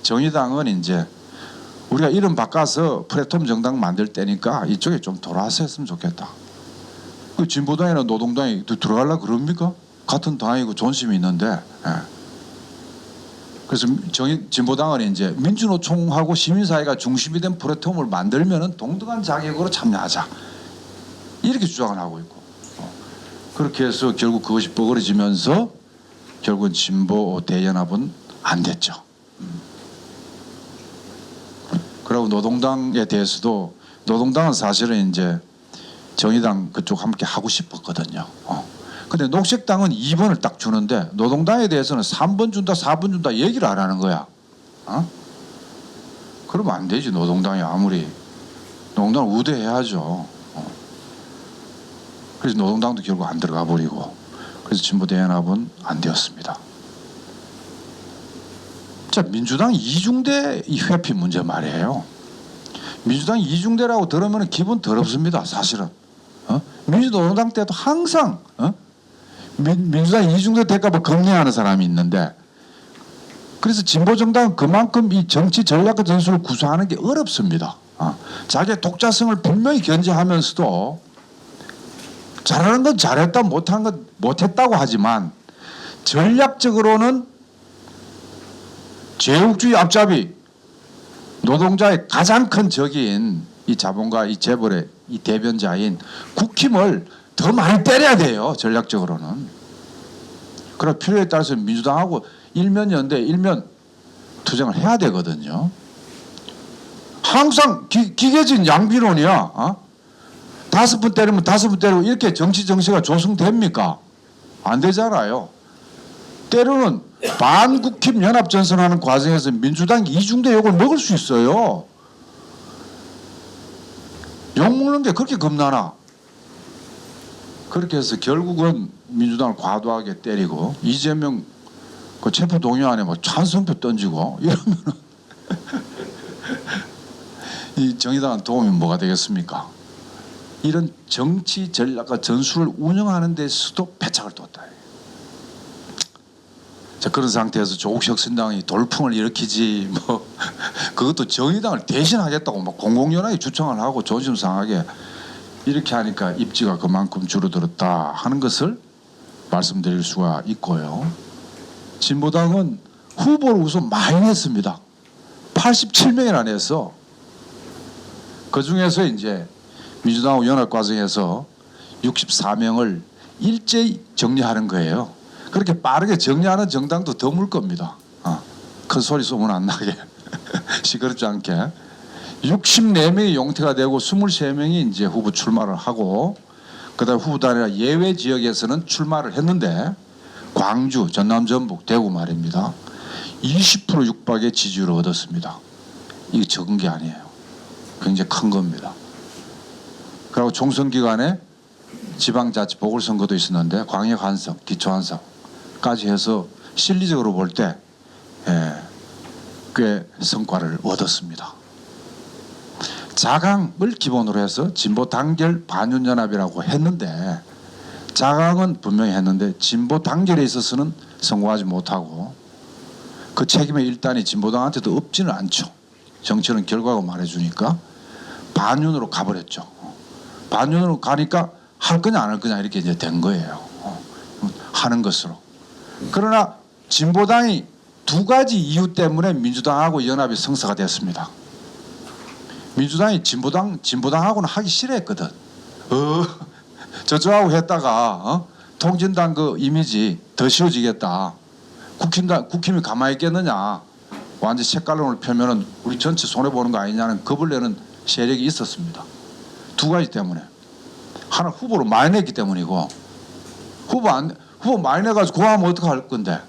정의당은 이제 우리가 이름 바꿔서 플랫폼 정당 만들 때니까 이쪽에 좀 돌아서 했으면 좋겠다. 그 진보당이나 노동당이 들어가려고 그럽니까? 같은 당이고 존심이 있는데. 그래서 진보당은 이제 민주노총하고 시민사회가 중심이 된 플랫폼을 만들면은 동등한 자격으로 참여하자. 이렇게 주장을 하고 있고. 그렇게 해서 결국 그것이 뻐그러지면서 결국은 진보 대연합은 안 됐죠. 그리고 노동당에 대해서도 노동당은 사실은 이제 정의당 그쪽 함께 하고 싶었거든요. 근데 녹색당은 2번을 딱 주는데 노동당에 대해서는 3번 준다 4번 준다 얘기를 안 하는 거야. 그러면 안 되지. 노동당이 아무리 노동당을 우대해야죠. 그래서 노동당도 결국 안 들어가 버리고 그래서 진보대연합은 안 되었습니다. 자, 민주당 이중대 이 회피 문제 말이에요. 민주당 이중대라고 들으면 기분 더럽습니다. 사실은. 민주노동당 때도 항상 민주당 이중대 될까 봐 걱정하는 사람이 있는데 그래서 진보정당은 그만큼 이 정치 전략과 전술을 구사하는 게 어렵습니다. 자기의 독자성을 분명히 견제하면서도 잘하는 건 잘했다 못한 건 못했다고 하지만 전략적으로는 제국주의 앞잡이 노동자의 가장 큰 적인 이 자본가 이 재벌의 이 대변자인 국힘을 더 많이 때려야 돼요. 전략적으로는. 그럼 필요에 따라서 민주당하고 일면 연대 일면 투쟁을 해야 되거든요. 항상 기계진 양비론이야. 5번 때리면 5번 때리고 이렇게 정치가 조성됩니까? 안 되잖아요. 때로는 반국힘 연합전선하는 과정에서 민주당이 이중대 욕을 먹을 수 있어요. 욕 먹는 게 그렇게 겁나나? 그렇게 해서 결국은 민주당을 과도하게 때리고 이재명 그 체포 동의안에 뭐 찬성표 던지고 이러면은 이 정의당은 도움이 뭐가 되겠습니까? 이런 정치 전략과 전술을 운영하는 데서도 패착을 뒀다. 자, 그런 상태에서 조국 혁신당이 돌풍을 일으키지 뭐 그것도 정의당을 대신하겠다고 막 공공연하게 주장을 하고 조심 상하게 이렇게 하니까 입지가 그만큼 줄어들었다 하는 것을 말씀드릴 수가 있고요. 진보당은 후보를 우선 많이 냈습니다. 87명이나 냈어. 그 중에서 이제 민주당하고 연합 과정에서 64명을 일제히 정리하는 거예요. 그렇게 빠르게 정리하는 정당도 드물 겁니다. 큰 소리 소문 안 나게 시끄럽지 않게 64명이 용퇴가 되고 23명이 이제 후보 출마를 하고 그다음 후보단이나 예외 지역에서는 출마를 했는데 광주, 전남, 전북, 대구 말입니다. 20% 육박의 지지율을 얻었습니다. 이게 적은 게 아니에요. 굉장히 큰 겁니다. 그리고 총선 기간에 지방자치 보궐선거도 있었는데 광역 한석, 기초 한석까지 해서 실리적으로 볼 때 꽤 성과를 얻었습니다. 자강을 기본으로 해서 진보 단결 반윤연합이라고 했는데 자강은 분명히 했는데 진보 단결에 있어서는 성공하지 못하고 그 책임의 일단이 진보당한테도 없지는 않죠. 정치는 결과가 말해주니까 반윤으로 가버렸죠. 반윤으로 가니까 할 거냐 안 할 거냐 이렇게 이제 된 거예요. 하는 것으로. 그러나 진보당이 두 가지 이유 때문에 민주당하고 연합이 성사가 됐습니다. 민주당이 진보당하고는 하기 싫어했거든. 저쪽하고 했다가 통진당 그 이미지 더 씌워지겠다. 국힘이 가만히 있겠느냐. 완전 색깔론을 펴면은 우리 전체 손해 보는 거 아니냐는 겁을 내는 세력이 있었습니다. 두 가지 때문에. 하나 후보를 많이 냈기 때문이고 후보 많이 내가지고 그거 하면 어떡할 건데.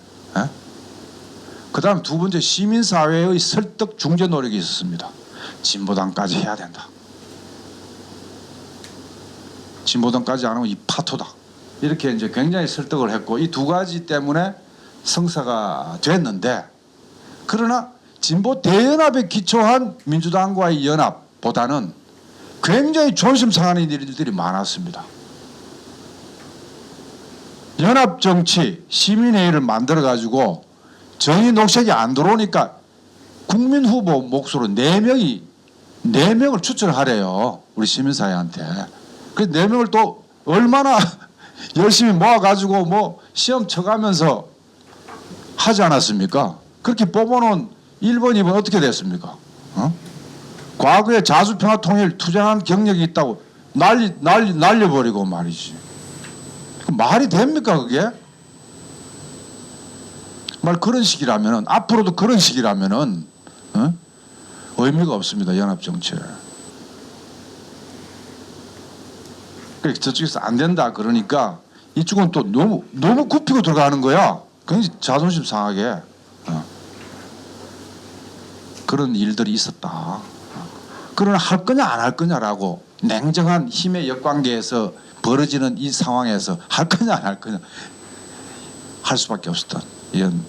그 다음 두 번째 시민사회의 설득 중재 노력이 있었습니다. 진보당까지 해야 된다. 진보당까지 안 하면 이 파토다. 이렇게 이제 굉장히 설득을 했고 이 두 가지 때문에 성사가 됐는데 그러나 진보 대연합에 기초한 민주당과의 연합보다는 굉장히 존심 상하는 일들이 많았습니다. 연합 정치 시민회의를 만들어 가지고 정의 녹색이 안 들어오니까 국민 후보 몫으로 4명을 추천하래요. 우리 시민사회한테. 그 4명을 또 얼마나 열심히 모아가지고 뭐 시험 쳐가면서 하지 않았습니까? 그렇게 뽑아놓은 1번, 2번 어떻게 됐습니까? 과거에 자주평화통일 투쟁한 경력이 있다고 날려버리고 말이지. 말이 됩니까 그게? 그런 식이라면은 앞으로도 그런 식이라면은 의미가 없습니다. 연합정치에. 그러니까 저쪽에서 안 된다 그러니까 이쪽은 또 너무 굽히고 들어가는 거야. 굉장히 자존심 상하게. 그런 일들이 있었다. 그러나 할 거냐 안 할 거냐라고 냉정한 힘의 역관계에서 벌어지는 이 상황에서 할 거냐 안 할 거냐 할 수밖에 없었던 이런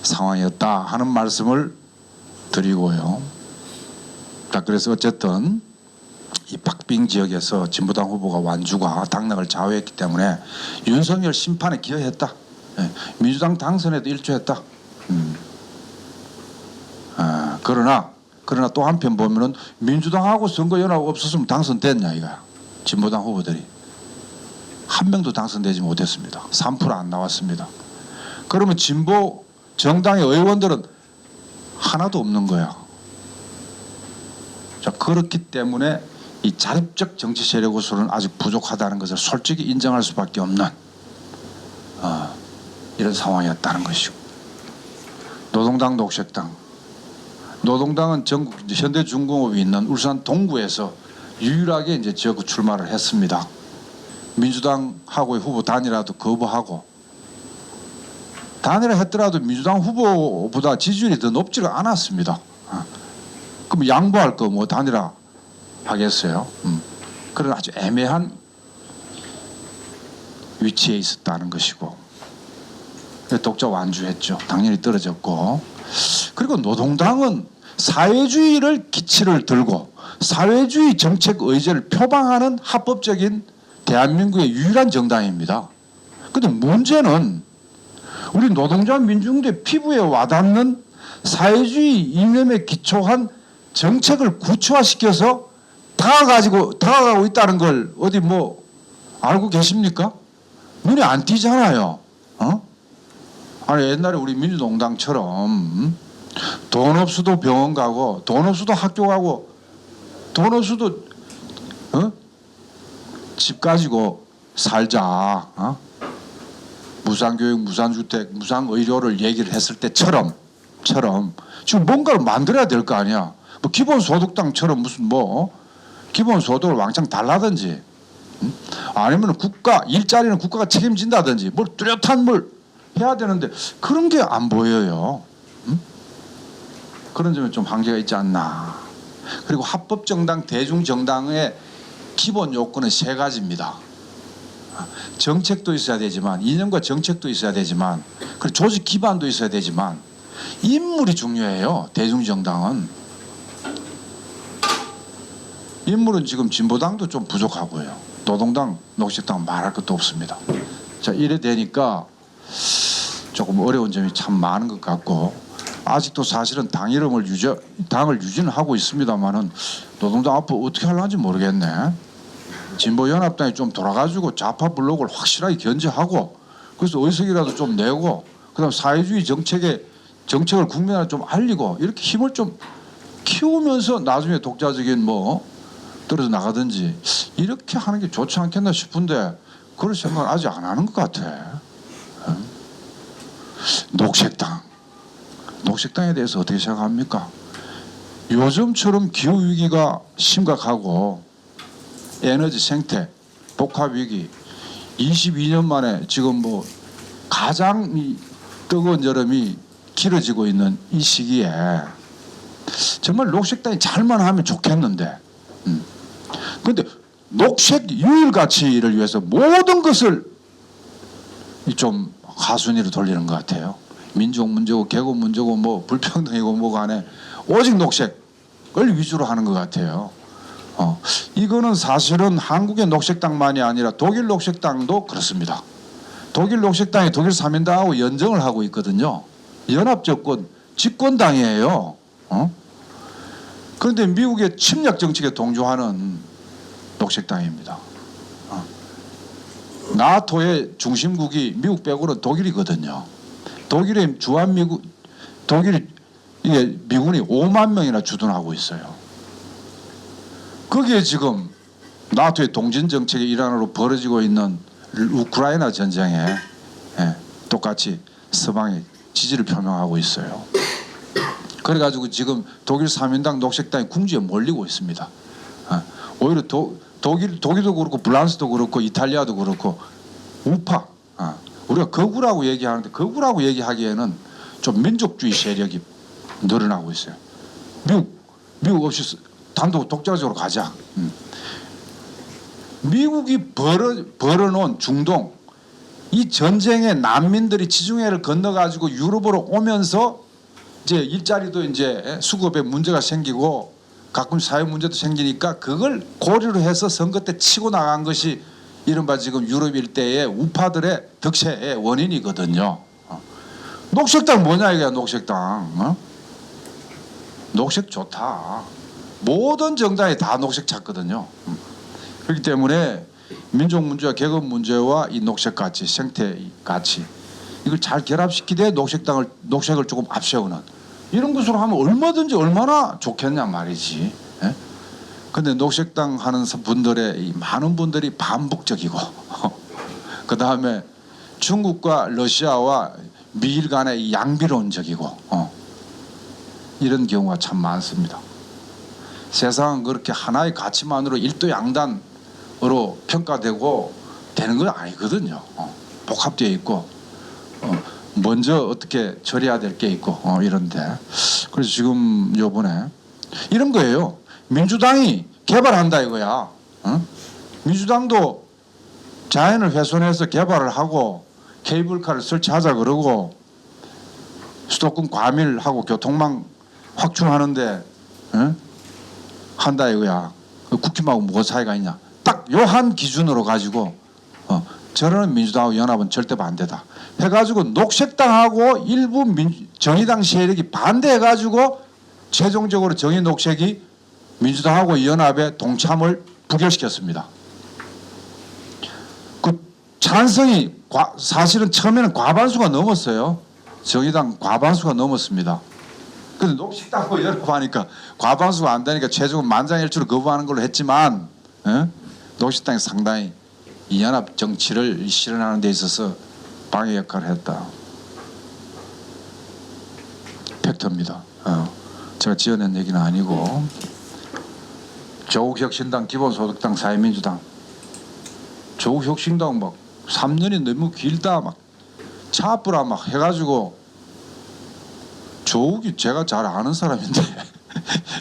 상황이었다 하는 말씀을 드리고요. 자, 그래서 어쨌든 이 박빙 지역에서 진보당 후보가 완주가 당락을 좌우했기 때문에 윤석열 심판에 기여했다. 예, 민주당 당선에도 일조했다. 그러나 또 한편 보면은 민주당하고 선거연합 없었으면 당선됐냐 이거야. 진보당 후보들이 한 명도 당선되지 못했습니다. 3% 안 나왔습니다. 그러면 진보 정당의 의원들은 하나도 없는 거야. 자, 그렇기 때문에 이 자립적 정치 세력으로서는 아직 부족하다는 것을 솔직히 인정할 수밖에 없는 이런 상황이었다는 것이고, 노동당, 녹색당, 노동당은 전국 현대중공업이 있는 울산 동구에서 유일하게 이제 지역 출마를 했습니다. 민주당하고의 후보 단일화도 거부하고, 단일화했더라도 민주당 후보보다 지지율이 더 높지가 않았습니다. 그럼 양보할 거 뭐 단일화 하겠어요? 그런 아주 애매한 위치에 있었다는 것이고, 독자 완주했죠. 당연히 떨어졌고, 그리고 노동당은 사회주의를 기치를 들고 사회주의 정책 의제를 표방하는 합법적인 대한민국의 유일한 정당입니다. 그런데 문제는 우리 노동자 민중들의 피부에 와닿는 사회주의 이념에 기초한 정책을 구체화시켜서 다가가고 있다는 걸 어디 뭐 알고 계십니까? 눈에 안 띄잖아요. 아니 옛날에 우리 민주노동당처럼 돈 없어도 병원 가고 돈 없어도 학교 가고 돈 없어도 집 가지고 살자, 무상교육, 무상주택, 무상의료를 얘기를 했을 때처럼 지금 뭔가를 만들어야 될 거 아니야. 뭐 기본소득당처럼 무슨 뭐 기본소득을 왕창 달라든지, 아니면 국가 일자리는 국가가 책임진다든지 뭘 뚜렷한 뭘 해야 되는데 그런 게 안 보여요. 그런 점에 좀 한계가 있지 않나. 그리고 합법정당, 대중정당의 기본 요건은 세 가지입니다. 정책도 있어야 되지만, 이념과 정책도 있어야 되지만, 그리고 조직 기반도 있어야 되지만, 인물이 중요해요. 대중정당은 인물은 지금 진보당도 좀 부족하고요. 노동당, 녹색당은 말할 것도 없습니다. 자, 이래 되니까 조금 어려운 점이 참 많은 것 같고, 아직도 사실은 당을 유지는 하고 있습니다만은 노동당 앞으로 어떻게 하려는지 모르겠네. 진보연합당이 좀 돌아가지고 좌파 블록을 확실하게 견제하고, 그래서 의석이라도 좀 내고, 그다음 사회주의 정책을 국민한테 좀 알리고, 이렇게 힘을 좀 키우면서 나중에 독자적인 뭐 떨어져 나가든지 이렇게 하는 게 좋지 않겠나 싶은데 그런 생각을 아직 안 하는 것 같아. 녹색당에 대해서 어떻게 생각합니까? 요즘처럼 기후위기가 심각하고 에너지 생태, 복합위기 22년 만에 지금 뭐 가장 뜨거운 여름이 길어지고 있는 이 시기에 정말 녹색당이 잘만 하면 좋겠는데, 그런데 녹색 유일 가치를 위해서 모든 것을 좀 하순위로 돌리는 것 같아요. 민족 문제고 계급 문제고 뭐 불평등이고 뭐가 안에 오직 녹색을 위주로 하는 것 같아요. 이거는 사실은 한국의 녹색당만이 아니라 독일 녹색당도 그렇습니다. 독일 녹색당이 독일 사민당하고 연정을 하고 있거든요. 연합정권 집권당이에요. 그런데 미국의 침략 정책에 동조하는 녹색당입니다. 나토의 중심국이 미국 빼고는 독일이거든요. 독일의 주한미군 이게 미군이 5만 명이나 주둔하고 있어요. 거기에 지금 나토의 동진 정책의 일환으로 벌어지고 있는 우크라이나 전쟁에 똑같이 서방이 지지를 표명하고 있어요. 그래가지고 지금 독일 사민당, 녹색당이 궁지에 몰리고 있습니다. 오히려 독일도 그렇고 프랑스도 그렇고 이탈리아도 그렇고 우파, 우리가 거구라고 얘기하는데 거구라고 얘기하기에는 좀 민족주의 세력이 늘어나고 있어요. 미국 없이 단독 독자적으로 가자. 미국이 벌어놓은 중동 이 전쟁에 난민들이 지중해를 건너가지고 유럽으로 오면서 이제 일자리도 이제 수급에 문제가 생기고 가끔 사회 문제도 생기니까 그걸 고려로 해서 선거 때 치고 나간 것이 이른바 지금 유럽 일대의 우파들의 득세의 원인이거든요. 녹색당 뭐냐 이게 녹색당. 녹색 좋다. 모든 정당이 다 녹색 찾거든요. 그렇기 때문에 민족 문제와 계급 문제와 이 녹색 가치, 생태 가치 이걸 잘 결합시키되 녹색을 조금 앞세우는 이런 것으로 하면 얼마든지 얼마나 좋겠냐 말이지. 그런데 녹색당 하는 분들의 이 많은 분들이 반복적이고 그 다음에 중국과 러시아와 미일 간의 양비론적이고 이런 경우가 참 많습니다. 세상은 그렇게 하나의 가치만으로 일도양단으로 평가되고 되는 건 아니거든요. 복합되어 있고 먼저 어떻게 처리해야 될 게 있고 이런데 그래서 지금 요번에 이런 거예요. 민주당이 개발한다 이거야. 민주당도 자연을 훼손해서 개발을 하고 케이블카를 설치하자 그러고 수도권 과밀하고 교통망 확충하는데 한다 이거야. 국힘하고 뭐가 차이가 있냐. 딱 요 한 기준으로 가지고 저는 민주당하고 연합은 절대 반대다 해가지고 녹색당하고 일부 정의당 세력이 반대해가지고 최종적으로 정의녹색이 민주당하고 연합의 동참을 부결시켰습니다. 그 찬성이 사실은 처음에는 과반수가 넘었어요. 정의당 과반수가 넘었습니다. 근데 녹색당하고 연합하니까 과반수가 안 되니까 최종은 만장일치로 거부하는 걸로 했지만 녹색당이 상당히 이 연합 정치를 실현하는 데 있어서 방해 역할을 했다. 팩트입니다. 제가 지어낸 얘기는 아니고 조국혁신당, 기본소득당, 사회민주당 조국혁신당 막 3년이 너무 길다 막 차압부라 막 해가지고 조국이 제가 잘 아는 사람인데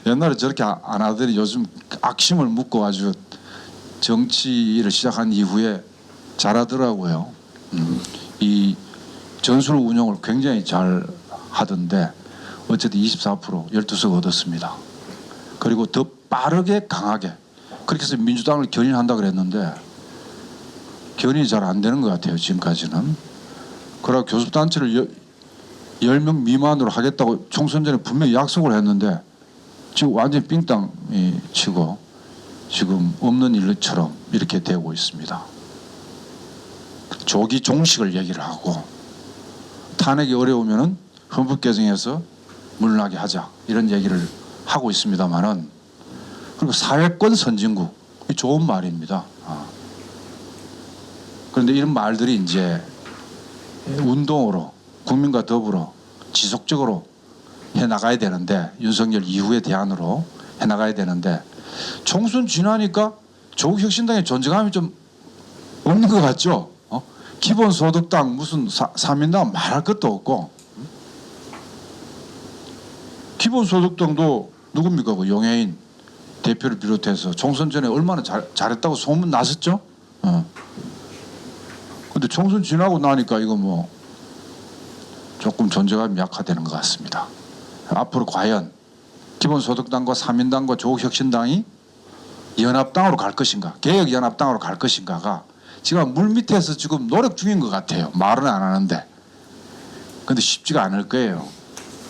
옛날에 저렇게 안 하더니 요즘 악심을 묻고 아주 정치를 시작한 이후에 잘하더라고요. 이 전술 운영을 굉장히 잘 하던데 어쨌든 24% 12석 얻었습니다. 그리고 더 빠르게 강하게 그렇게 해서 민주당을 견인한다 그랬는데 견인이 잘 안 되는 것 같아요. 지금까지는. 그러고 교섭단체를 10명 미만으로 하겠다고 총선 전에 분명히 약속을 했는데 지금 완전히 삥땅이 치고 지금 없는 일처럼 이렇게 되고 있습니다. 조기 종식을 얘기를 하고 탄핵이 어려우면은 헌법 개정해서 물러나게 하자 이런 얘기를 하고 있습니다만은 그리고 사회권 선진국 이 좋은 말입니다. 그런데 이런 말들이 이제 운동으로 국민과 더불어 지속적으로 해나가야 되는데 윤석열 이후의 대안으로 해나가야 되는데 총선 지나니까 조국혁신당의 존재감이 좀 없는 것 같죠. 기본소득당 무슨 사민당 말할 것도 없고 기본소득당도 누굽니까? 그 용해인 대표를 비롯해서 총선 전에 얼마나 잘했다고 소문 났었죠. 근데 총선 지나고 나니까 이거 뭐 조금 존재감이 약화되는 것 같습니다. 앞으로 과연 기본소득당과 사민당과 조국혁신당이 연합당으로 갈 것인가 개혁연합당으로 갈 것인가가 지금 물밑에서 지금 노력 중인 것 같아요. 말은 안 하는데 근데 쉽지가 않을 거예요.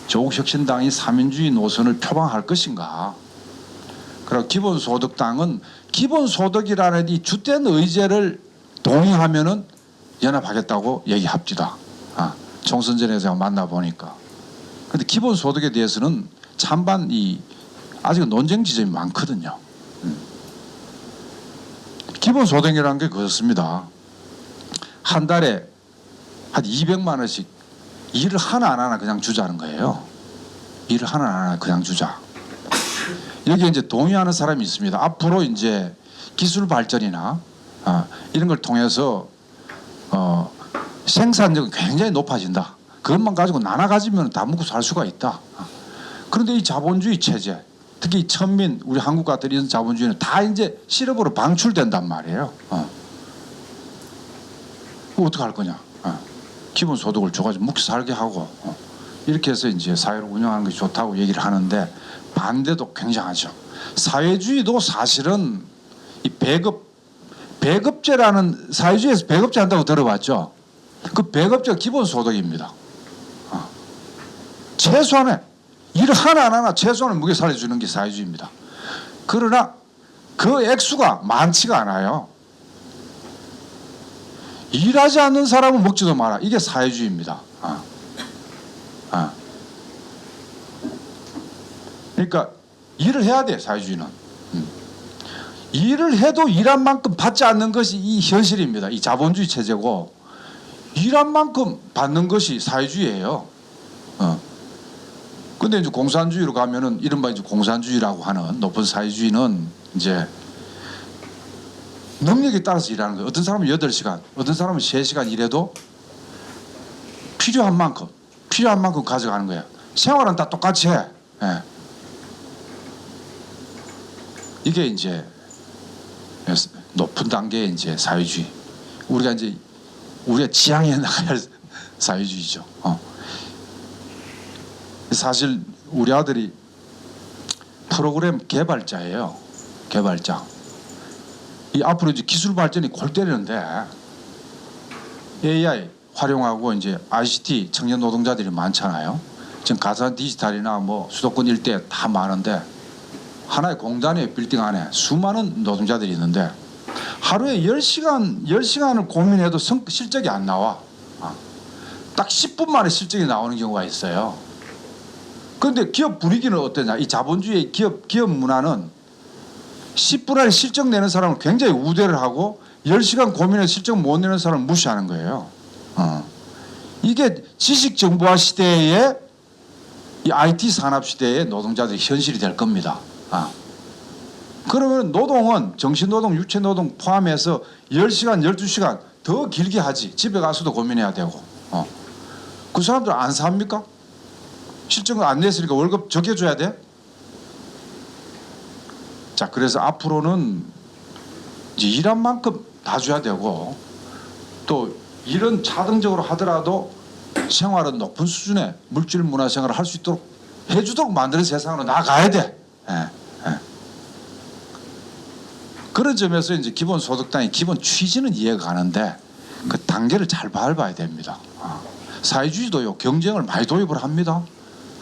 조국혁신당이 사민주의 노선을 표방할 것인가. 그리고 기본소득당은 기본소득이라는 이 주된 의제를 동의하면은 연합하겠다고 얘기합니다. 총선 전에 제가 만나보니까. 그런데 기본소득에 대해서는 찬반 아직은 논쟁 지점이 많거든요. 기본소득이라는 게 그렇습니다. 한 달에 한 200만 원씩 일을 하나 안 하나 그냥 주자는 거예요. 일을 하나 안 하나 그냥 주자. 여기에 이제 동의하는 사람이 있습니다. 앞으로 이제 기술 발전이나 이런 걸 통해서 생산력은 굉장히 높아진다. 그것만 가지고 나눠 가지면 다 먹고 살 수가 있다. 그런데 이 자본주의 체제, 특히 천민, 우리 한국 같은 이런 자본주의는 다 이제 실업으로 방출된단 말이에요. 그거 어떻게 할 거냐? 기본소득을 줘가지고 묵히 살게 하고 이렇게 해서 이제 사회를 운영하는 것이 좋다고 얘기를 하는데 반대도 굉장하죠. 사회주의도 사실은 이 배급제라는 사회주의에서 배급제 한다고 들어봤죠. 그 배급제가 기본소득입니다. 최소한의 일 하나 최소한의 무게 살려주는 게 사회주의입니다. 그러나 그 액수가 많지가 않아요. 일하지 않는 사람은 먹지도 마라. 이게 사회주의입니다. 그러니까 일을 해야 돼, 사회주의는. 일을 해도 일한 만큼 받지 않는 것이 이 현실입니다. 이 자본주의 체제고 일한 만큼 받는 것이 사회주의예요. 근데 이제 공산주의로 가면은 이른바 이제 공산주의라고 하는 높은 사회주의는 이제 능력에 따라서 일하는 거예요. 어떤 사람은 8시간, 어떤 사람은 3시간 일해도 필요한 만큼 가져가는 거예요. 생활은 다 똑같이 해. 예. 이게 이제 높은 단계의 이제 사회주의. 우리가 지향해 나가야 할 사회주의죠. 사실 우리 아들이 프로그램 개발자예요. 개발자. 이 앞으로 이제 기술 발전이 골 때리는데 AI 활용하고 이제 ICT 청년 노동자들이 많잖아요. 지금 가상 디지털이나 뭐 수도권 일대 다 많은데 하나의 공단의 빌딩 안에 수많은 노동자들이 있는데 하루에 10시간을 고민해도 실적이 안 나와. 딱 10분 만에 실적이 나오는 경우가 있어요. 그런데 기업 분위기는 어떠냐? 이 자본주의 기업 문화는 10분 안에 실적 내는 사람을 굉장히 우대를 하고 10시간 고민해서 실적 못 내는 사람을 무시하는 거예요. 이게 지식정보화 시대의 이 IT 산업 시대의 노동자들이 현실이 될 겁니다. 그러면 노동은 정신노동, 유체노동 포함해서 10시간, 12시간 더 길게 하지. 집에 가서도 고민해야 되고. 그 사람들 안 삽니까? 실적을 안 냈으니까 월급 적게 줘야 돼? 자, 그래서 앞으로는 이제 일한 만큼 다 줘야 되고 또 일은 자동적으로 하더라도 생활은 높은 수준의 물질 문화 생활을 할 수 있도록 해주도록 만드는 세상으로 나가야 돼. 그런 점에서 이제 기본소득당의 기본 취지는 이해가 가는데 그 단계를 잘 밟아야 됩니다. 사회주의도요 경쟁을 많이 도입을 합니다.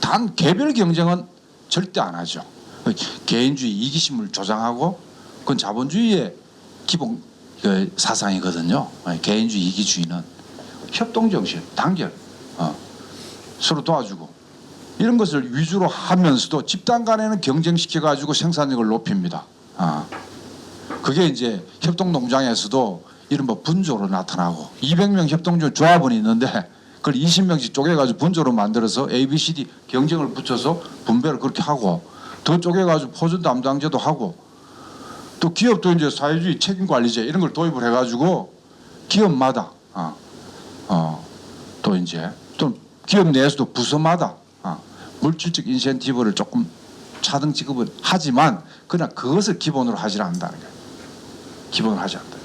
단 개별 경쟁은 절대 안 하죠. 개인주의 이기심을 조장하고 그건 자본주의의 기본 사상이거든요. 개인주의 이기주의는 협동정신, 단결, 서로 도와주고 이런 것을 위주로 하면서도 집단 간에는 경쟁시켜가지고 생산력을 높입니다. 그게 이제 협동농장에서도 이른바 분조로 나타나고 200명 협동조 조합은 있는데 그걸 20명씩 쪼개가지고 분조로 만들어서 A, B, C, D 경쟁을 붙여서 분배를 그렇게 하고 더 쪼개가지고 포준 담당제도 하고 또 기업도 이제 사회주의 책임관리제 이런 걸 도입을 해가지고 기업마다 또 이제 또 기업 내에서도 부서마다 물질적 인센티브를 조금 차등 지급을 하지만 그러나 그것을 기본으로 하지 않는다는 거예요. 기본으로 하지 않는다.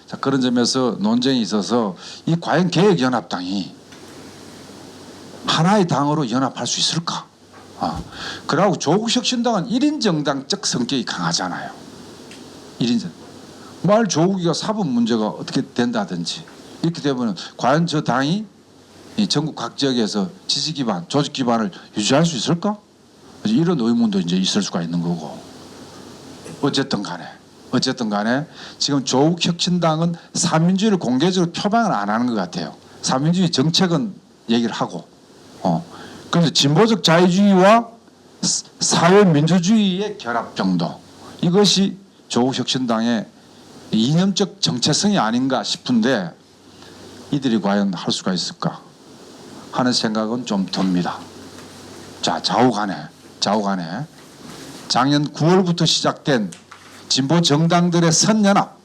자, 그런 점에서 논쟁이 있어서 이 과연 개혁연합당이 하나의 당으로 연합할 수 있을까? 그러고 조국혁신당은 1인 정당적 성격이 강하잖아요. 1인정. 말 조국이가 사법 문제가 어떻게 된다든지 이렇게 되면 과연 저 당이 이 전국 각 지역에서 지지 기반, 조직 기반을 유지할 수 있을까? 이런 의문도 이제 있을 수가 있는 거고. 어쨌든 간에 지금 조국혁신당은三민주의를 공개적으로 표방을 안 하는 것 같아요.三민주의 정책은 얘기를 하고, 그런데 진보적 자유주의와 사회민주주의의 결합 정도 이것이 조국혁신당의 이념적 정체성이 아닌가 싶은데 이들이 과연 할 수가 있을까 하는 생각은 좀 듭니다. 자, 좌우간에 작년 9월부터 시작된 진보 정당들의 선연합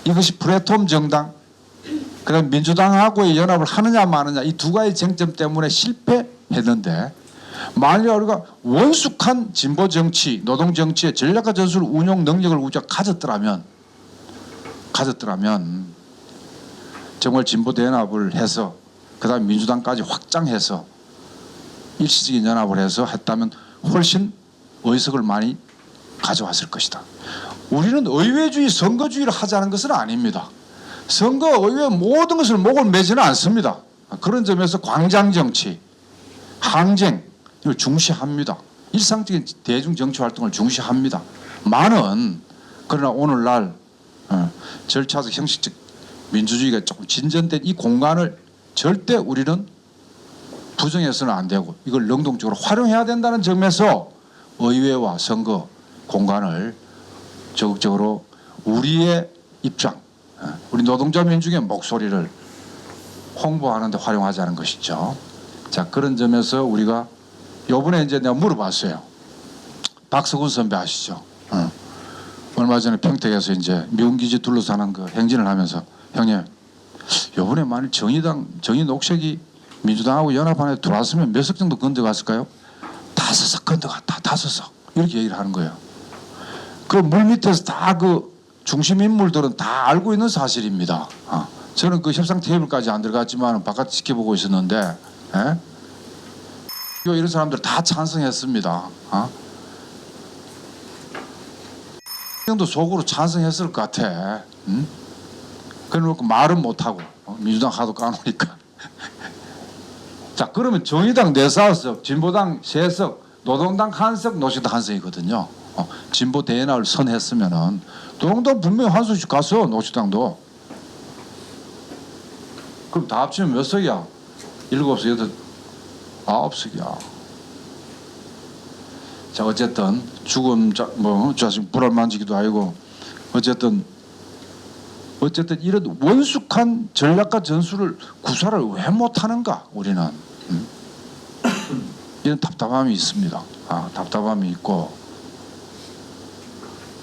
이것이 프레톰 정당 그다음 민주당하고의 연합을 하느냐 마느냐 이 두 가지 쟁점 때문에 실패했는데 만약 우리가 원숙한 진보 정치, 노동 정치의 전략과 전술 운용 능력을 우리가 가졌더라면 정말 진보 대연합을 해서 그다음 민주당까지 확장해서 일시적인 연합을 해서 했다면 훨씬 의석을 많이 가져왔을 것이다. 우리는 의회주의, 선거주의를 하자는 것은 아닙니다. 선거, 의회 모든 것을 목을 매지는 않습니다. 그런 점에서 광장정치, 항쟁 이걸 중시합니다. 일상적인 대중정치 활동을 중시합니다. 많은 그러나 오늘날 절차적 형식적 민주주의가 조금 진전된 이 공간을 절대 우리는 부정해서는 안 되고 이걸 능동적으로 활용해야 된다는 점에서 의회와 선거 공간을 적극적으로 우리의 입장, 우리 노동자 민중의 목소리를 홍보하는 데 활용하자는 것이죠. 자, 그런 점에서 우리가 요번에 이제 내가 물어봤어요. 박서군 선배 아시죠? 얼마 전에 평택에서 이제 미군 기지 둘러싸는 그 행진을 하면서 형님, 요번에 만일 정의녹색이 민주당하고 연합안에 들어왔으면 몇 석 정도 건져갔을까요? 5석 건져갔다. 5석. 이렇게 얘기를 하는 거예요. 그 물 밑에서 다 그 중심 인물들은 다 알고 있는 사실입니다. 저는 그 협상 테이블까지 안 들어갔지만 바깥 지켜보고 있었는데, 이런 사람들 다 찬성했습니다. 정도 속으로 찬성했을 것 같아. 그래놓고 말은 못하고 민주당 하도 까놓으니까. 자, 그러면 정의당 4석, 진보당 3석, 노동당 1석, 노동당 1석이거든요. 진보 대연합을 선했으면은 노동당 분명히 한 석씩 갔어. 노동당도. 그럼 다 합치면 몇 석이야? 7석, 8, 9석이야. 자, 어쨌든 죽음 자식 불알 만지기도 아니고 어쨌든 이런 원숙한 전략과 전술을 구사를 왜 못하는가 우리는 이런 답답함이 있습니다. 답답함이 있고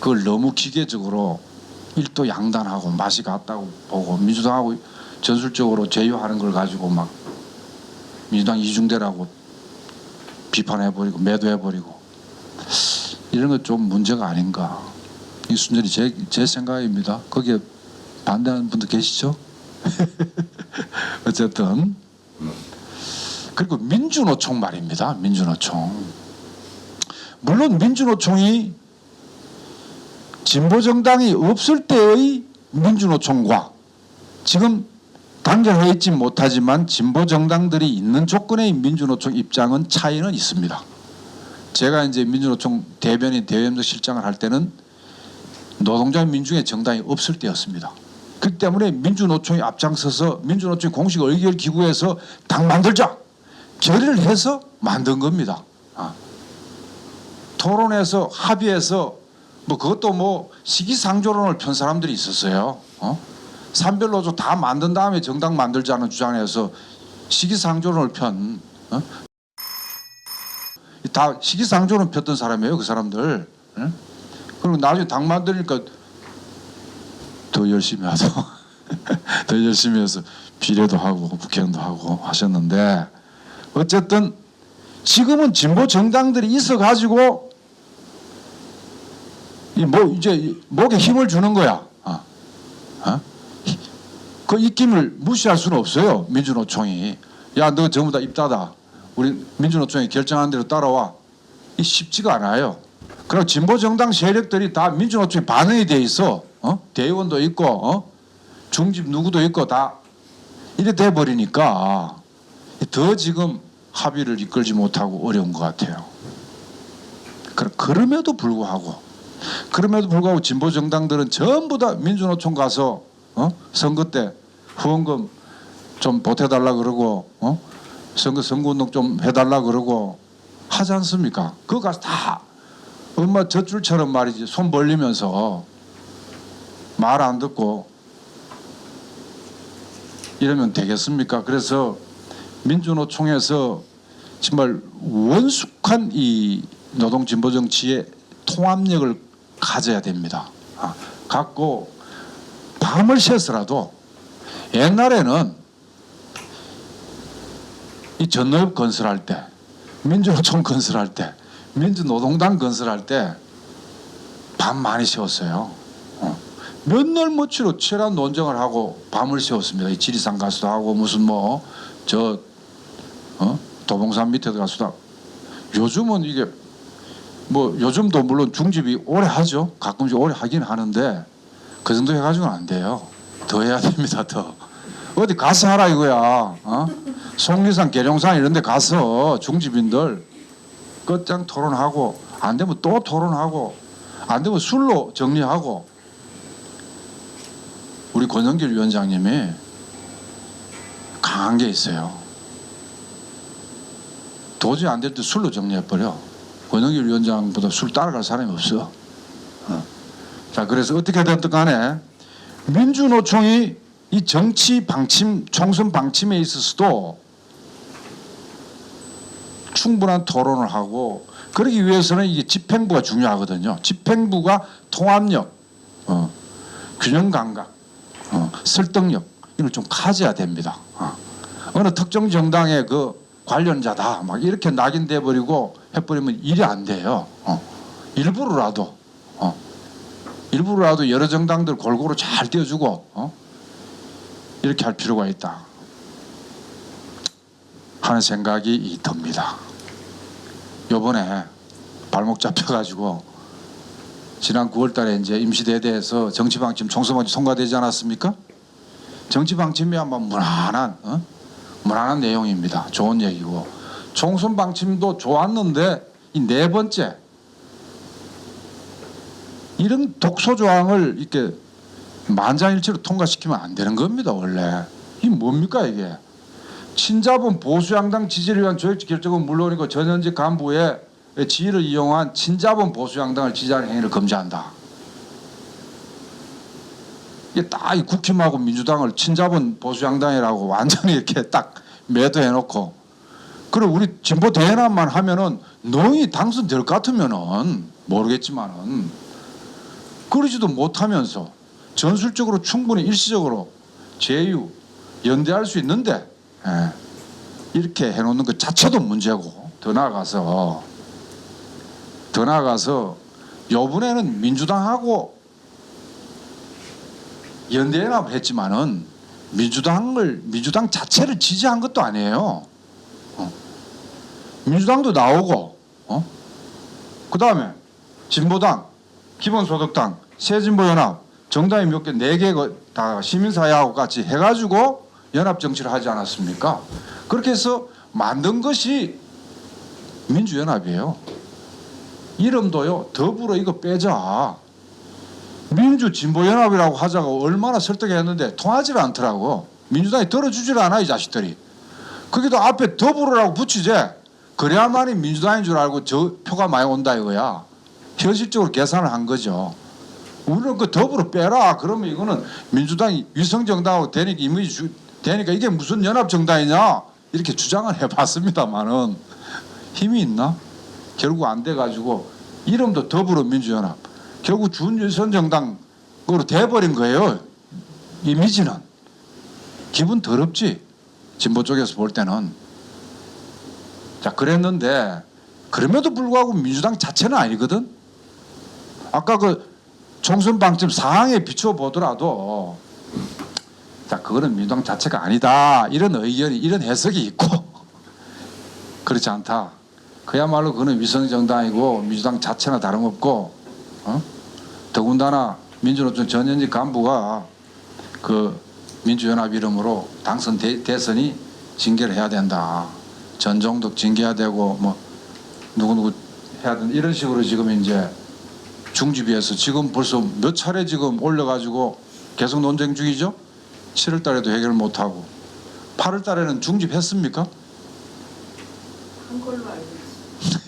그걸 너무 기계적으로 일도 양단하고 맛이 같다고 보고 민주당하고 전술적으로 제휴하는 걸 가지고 막 민주당 이중대라고 비판해버리고 매도해버리고 이런 것 좀 문제가 아닌가. 이 순전히 제 생각입니다. 거기에 반대하는 분도 계시죠? 어쨌든 그리고 민주노총 말입니다. 민주노총. 물론 민주노총이 진보정당이 없을 때의 민주노총과 지금 단결해 있지 못하지만 진보정당들이 있는 조건의 민주노총 입장은 차이는 있습니다. 제가 이제 민주노총 대변인 대외연구 실장을 할 때는 노동자 민중의 정당이 없을 때였습니다. 그 때문에 민주노총이 앞장서서 민주노총이 공식 의결 기구에서 당 만들자 결의를 해서 만든 겁니다. 토론해서 합의해서 그것도 시기상조론을 편 사람들이 있었어요. 산별노조 다 만든 다음에 정당 만들자는 주장에서 시기상조론을 편. 다 시기상조론 폈던 사람이에요, 그 사람들. 그리고 나중에 당 만드니까 더 열심히 하죠. 더 열심히 해서 비례도 하고 국회의원도 하고 하셨는데 어쨌든 지금은 진보 정당들이 있어가지고 이제 목에 힘을 주는 거야. 그 입김을 무시할 수는 없어요. 민주노총이. 야, 너 전부 다 입 닫아. 우리 민주노총이 결정한 대로 따라와. 이 쉽지가 않아요. 그리고 진보 정당 세력들이 다 민주노총에 반응이 돼 있어. 대의원도 있고 중집 누구도 있고 다 이래 돼 버리니까 더 지금 합의를 이끌지 못하고 어려운 것 같아요. 그럼에도 불구하고 진보 정당들은 전부 다 민주노총 가서 선거 때 후원금 좀 보태달라 그러고 선거운동 좀 해달라 그러고 하지 않습니까? 그거 가서 다 엄마 젖줄처럼 말이지 손 벌리면서 말 안 듣고 이러면 되겠습니까? 그래서 민주노총에서 정말 원숙한 이 노동 진보 정치의 통합력을 가져야 됩니다. 갖고 밤을 새서라도 옛날에는 이 전노협 건설할 때 민주노총 건설할 때, 민주노동당 건설할 때 밤 많이 새웠어요. 몇날 며칠로 치열한 논쟁을 하고 밤을 새웠습니다. 이 지리산 가수도 하고 무슨 도봉산 밑에도 가수도. 요즘은 이게 뭐 요즘도 물론 중집이 오래 하죠. 가끔씩 오래 하긴 하는데 그 정도 해가지고는 안 돼요. 더 해야 됩니다. 더 어디 가서 하라 이거야. 속리산, 계룡산 이런 데 가서 중집인들 끝장 토론하고 안 되면 또 토론하고 안 되면 술로 정리하고. 우리 권영길 위원장님이 강한 게 있어요. 도저히 안 될 때 술로 정리해버려. 권영길 위원장보다 술 따라갈 사람이 없어. 자, 그래서 어떻게 됐든 간에 민주노총이 이 정치 방침, 총선 방침에 있어서도 충분한 토론을 하고, 그러기 위해서는 이게 집행부가 중요하거든요. 집행부가 통합력, 균형 감각, 설득력 이걸 좀 가져야 됩니다. 어느 특정 정당의 그 관련자다 막 이렇게 낙인돼 버리고 해버리면 일이 안 돼요. 일부러라도 여러 정당들 골고루 잘 띄워주고 이렇게 할 필요가 있다 하는 생각이 듭니다. 요번에 발목 잡혀가지고 지난 9월달에 이제 임시대대에서 정치방침, 총선방침 통과되지 않았습니까? 정치방침이 아마 무난한 내용입니다. 좋은 얘기고, 총선방침도 좋았는데 이 네 번째 이런 독소조항을 이렇게 만장일치로 통과시키면 안 되는 겁니다. 원래 이 뭡니까 이게? 친자본 보수양당 지지를 위한 조직적 결정은 물론이고 전현직 간부의 지위를 이용한 친자본 보수양당을 지지하는 행위를 금지한다. 이게 딱 이 국힘하고 민주당을 친자본 보수양당이라고 완전히 이렇게 딱 매도해놓고, 그리고 우리 진보 대연합만 하면은 너희 당선될 것 같으면은 모르겠지만은 그러지도 못하면서 전술적으로 충분히 일시적으로 제휴 연대할 수 있는데 이렇게 해놓는 것 자체도 문제고, 더 나아가서 요번에는 민주당하고 연대연합을 했지만은 민주당 자체를 지지한 것도 아니에요. 민주당도 나오고 그 다음에 진보당, 기본소득당, 새진보연합 정당이 몇 개, 4개 다 시민사회하고 같이 해가지고 연합정치를 하지 않았습니까? 그렇게 해서 만든 것이 민주연합이에요. 이름도요, 더불어 이거 빼자. 민주진보연합이라고 하자고 얼마나 설득했는데 통하지를 않더라고. 민주당이 들어주질 않아, 이 자식들이. 거기도 앞에 더불어라고 붙이재. 그래야만이 민주당인 줄 알고 저 표가 많이 온다 이거야. 현실적으로 계산을 한 거죠. 우리는 그 더불어 빼라. 그러면 이거는 민주당이 위성정당하고 되니까 이미지 되니까 이게 무슨 연합정당이냐 이렇게 주장을 해봤습니다만은 힘이 있나? 결국 안 돼가지고 이름도 더불어민주연합, 결국 준위성정당으로 돼버린 거예요. 이미지는. 기분 더럽지, 진보 쪽에서 볼 때는. 자, 그랬는데 그럼에도 불구하고 민주당 자체는 아니거든. 아까 그 총선 방침 사항에 비추어 보더라도 자, 그거는 민주당 자체가 아니다, 이런 의견이, 이런 해석이 있고 그렇지 않다. 그야말로 그는 위성정당이고 민주당 자체나 다름없고 더군다나 민주노총 전현직 간부가 그 민주연합 이름으로 당선 대선이 징계를 해야 된다. 전종덕 징계해야 되고 뭐 누구누구 해야 된다. 이런 식으로 지금 이제 중집위에서 지금 벌써 몇 차례 지금 올려가지고 계속 논쟁 중이죠. 7월 달에도 해결 못하고 8월 달에는 중집했습니까? 한 걸로 알고 있어요.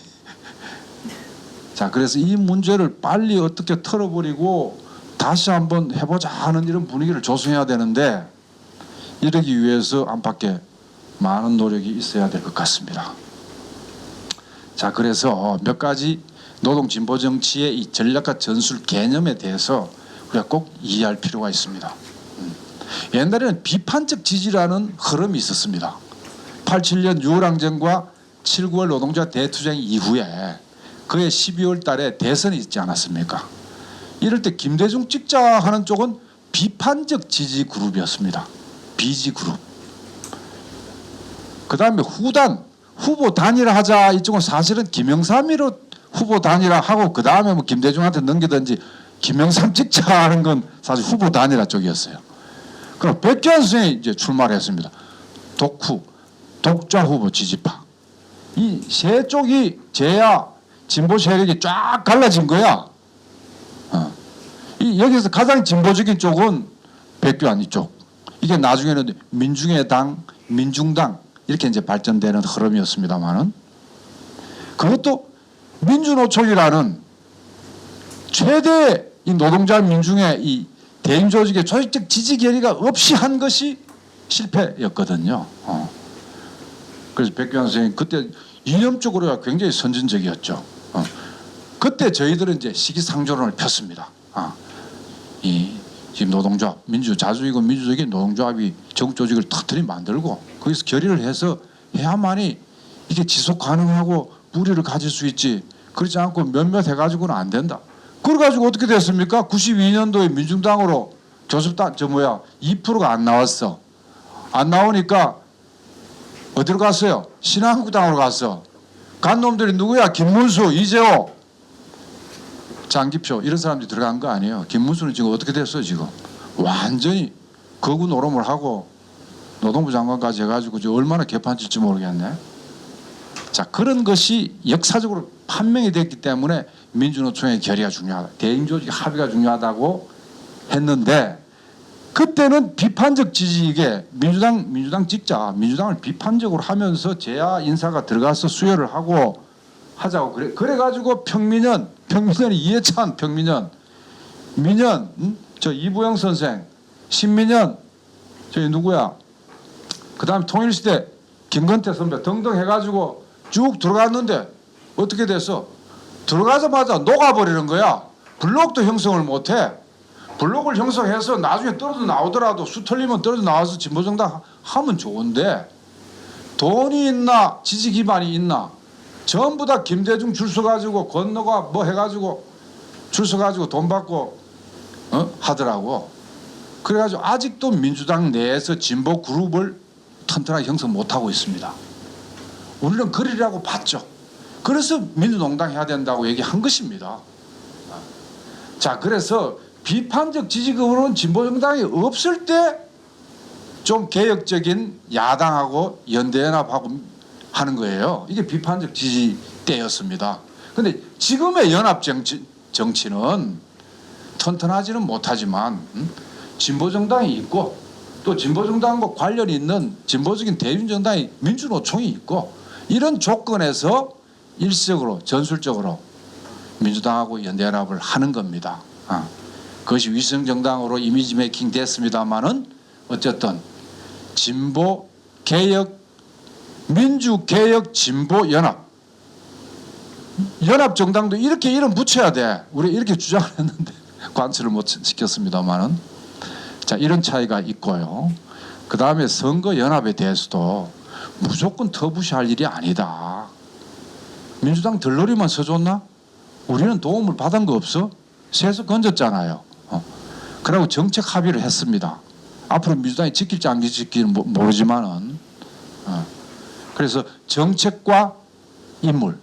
자, 그래서 이 문제를 빨리 어떻게 털어버리고 다시 한번 해보자 하는 이런 분위기를 조성해야 되는데 이러기 위해서 안팎에 많은 노력이 있어야 될 것 같습니다. 자, 그래서 몇 가지 노동 진보 정치의 이 전략과 전술 개념에 대해서 우리가 꼭 이해할 필요가 있습니다. 옛날에는 비판적 지지라는 흐름이 있었습니다. 87년 6월 항쟁과 7.9월 노동자 대투쟁 이후에 그해 12월 달에 대선이 있지 않았습니까? 이럴 때 김대중 찍자 하는 쪽은 비판적 지지 그룹이었습니다. 비지 그룹. 그다음에 후보 단일화하자 이쪽은 사실은 김영삼이로 후보 단일화하고 그다음에 뭐 김대중한테 넘기든지 김영삼 찍자 하는 건 사실 후보 단일화 쪽이었어요. 그럼 백규환 선생이 이제 출마를 했습니다. 독자 후보 지지파. 이 세 쪽이 제야 진보 세력이 쫙 갈라진 거야. 여기서 가장 진보적인 쪽은 백규환 이쪽. 이게 나중에는 민중의 당, 민중당 이렇게 이제 발전되는 흐름이었습니다만은 그것도 민주노총이라는 최대 이 노동자 민중의 이 대인 조직의 조직적 지지 결의가 없이 한 것이 실패였거든요. 그래서 백규환 선생님 그때 이념적으로 굉장히 선진적이었죠. 그때 저희들은 이제 시기상조론을 폈습니다. 이 지금 노동조합, 자주이고 민주적인 노동조합이 정조직을 터뜨리 만들고 거기서 결의를 해서 해야만이 이게 지속 가능하고 뿌리를 가질 수 있지. 그렇지 않고 몇몇 해가지고는 안 된다. 그래가지고 어떻게 됐습니까? 92년도에 민중당으로 교섭당 2%가 안 나왔어. 안 나오니까 어디로 갔어요? 신한국당으로 갔어. 간 놈들이 누구야? 김문수, 이재호, 장기표 이런 사람들이 들어간 거 아니에요. 김문수는 지금 어떻게 됐어요? 지금 완전히 거구 노름을 하고 노동부 장관까지 해가지고 지금 얼마나 개판질지 모르겠네. 자, 그런 것이 역사적으로 판명이 됐기 때문에 민주노총의 결의가 중요하다. 대인조직 합의가 중요하다고 했는데 그때는 비판적 지지 이게 민주당 찍자 민주당을 비판적으로 하면서 제야 인사가 들어가서 수혈을 하고 하자고 그래가지고 평민은 이해찬 평민은 민현 저 이부영 선생 신민현 저기 누구야 그다음에 통일시대 김건태 선배 등등 해가지고 쭉 들어갔는데 어떻게 됐어? 들어가자마자 녹아버리는 거야. 블록도 형성을 못해. 블록을 형성해서 나중에 떨어져 나오더라도 수 털리면 떨어져 나와서 진보정당 하면 좋은데 돈이 있나 지지 기반이 있나 전부 다 김대중 줄 서가지고 건너가 뭐 해가지고 줄 서가지고 돈 받고 하더라고. 그래가지고 아직도 민주당 내에서 진보 그룹을 튼튼하게 형성 못하고 있습니다. 우리는 그리라고 봤죠. 그래서 민주농당 해야 된다고 얘기한 것입니다. 자, 그래서 비판적 지지급으로는 진보정당이 없을 때 좀 개혁적인 야당하고 연대연합하고 하는 거예요. 이게 비판적 지지 때였습니다. 그런데 지금의 연합 정치는 튼튼하지는 못하지만 진보정당이 있고 또 진보정당과 관련이 있는 진보적인 대윤정당이 민주노총이 있고 이런 조건에서 일시적으로 전술적으로 민주당하고 연대연합을 하는 겁니다. 그것이 위성정당으로 이미지 메이킹 됐습니다마는 어쨌든 진보 개혁 민주개혁 진보연합 연합정당도 이렇게 이름 붙여야 돼. 우리 이렇게 주장을 했는데 관철을 못 시켰습니다마는 자 이런 차이가 있고요. 그 다음에 선거연합에 대해서도 무조건 터부시할 일이 아니다. 민주당 들러리만 서줬나? 우리는 도움을 받은 거 없어? 세서 건졌잖아요. 그리고 정책 합의를 했습니다. 앞으로 민주당이 지킬지 안 지킬지는 모르지만은 그래서 정책과 인물,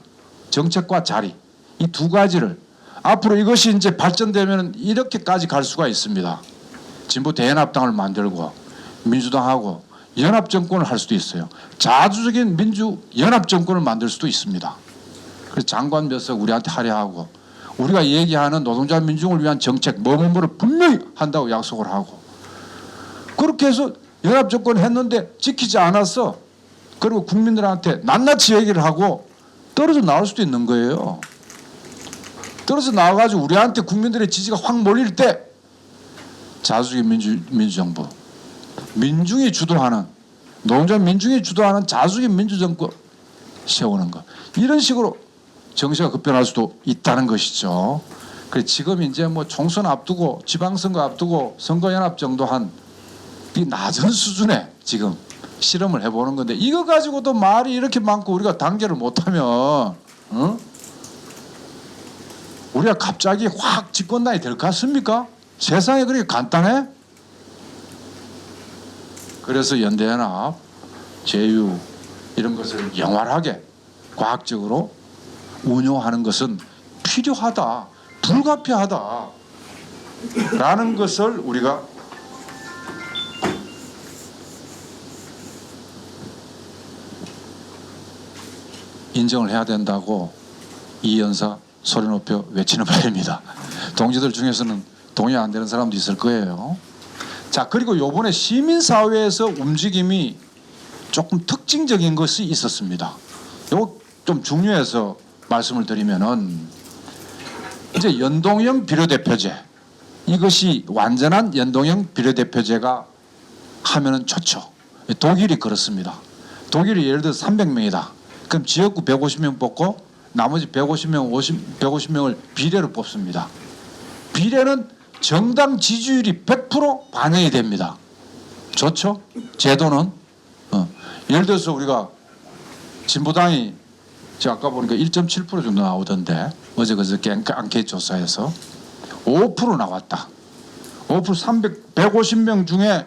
정책과 자리 이 두 가지를 앞으로 이것이 이제 발전되면 이렇게까지 갈 수가 있습니다. 진보 대연합당을 만들고 민주당하고 연합 정권을 할 수도 있어요. 자주적인 민주 연합 정권을 만들 수도 있습니다. 그래서 장관 몇 석 우리한테 하려 하고 우리가 얘기하는 노동자 민중을 위한 정책 뭐를 분명히 한다고 약속을 하고 그렇게 해서 연합 정권을 했는데 지키지 않았어. 그리고 국민들한테 낱낱이 얘기를 하고 떨어져 나올 수도 있는 거예요. 떨어져 나와가지고 우리한테 국민들의 지지가 확 몰릴 때 자주적인 민주정부 민중이 주도하는 노동자 민중이 주도하는 자주적인 민주정권 세우는 것 이런 식으로 정세가 급변할 수도 있다는 것이죠. 그래서 지금 이제 뭐 총선 앞두고 지방선거 앞두고 선거연합 정도 한 이 낮은 수준의 지금 실험을 해보는 건데 이거 가지고도 말이 이렇게 많고 우리가 단결을 못하면 어? 우리가 갑자기 확 집권당이 될 것 같습니까? 세상에 그렇게 간단해? 그래서 연대연합, 제휴 이런 것을 영활하게 과학적으로 운용하는 것은 필요하다, 불가피하다 라는 것을 우리가 인정을 해야 된다고 이 연사 소리 높여 외치는 바입니다. 동지들 중에서는 동의 안 되는 사람도 있을 거예요. 자, 그리고 요번에 시민사회에서 움직임이 조금 특징적인 것이 있었습니다. 요거 좀 중요해서 말씀을 드리면은 이제 연동형 비례대표제, 이것이 완전한 연동형 비례대표제가 하면은 좋죠. 독일이 그렇습니다. 독일이 예를 들어 300명이다. 그럼 지역구 150명 뽑고 나머지 150명을 비례로 뽑습니다. 비례는 정당 지지율이 100% 반영이 됩니다. 좋죠? 제도는 예를 들어서 우리가 진보당이 제가 아까 보니까 1.7% 정도 나오던데 어제 그저께 앙케이트 조사에서 5% 나왔다. 5% 150명 중에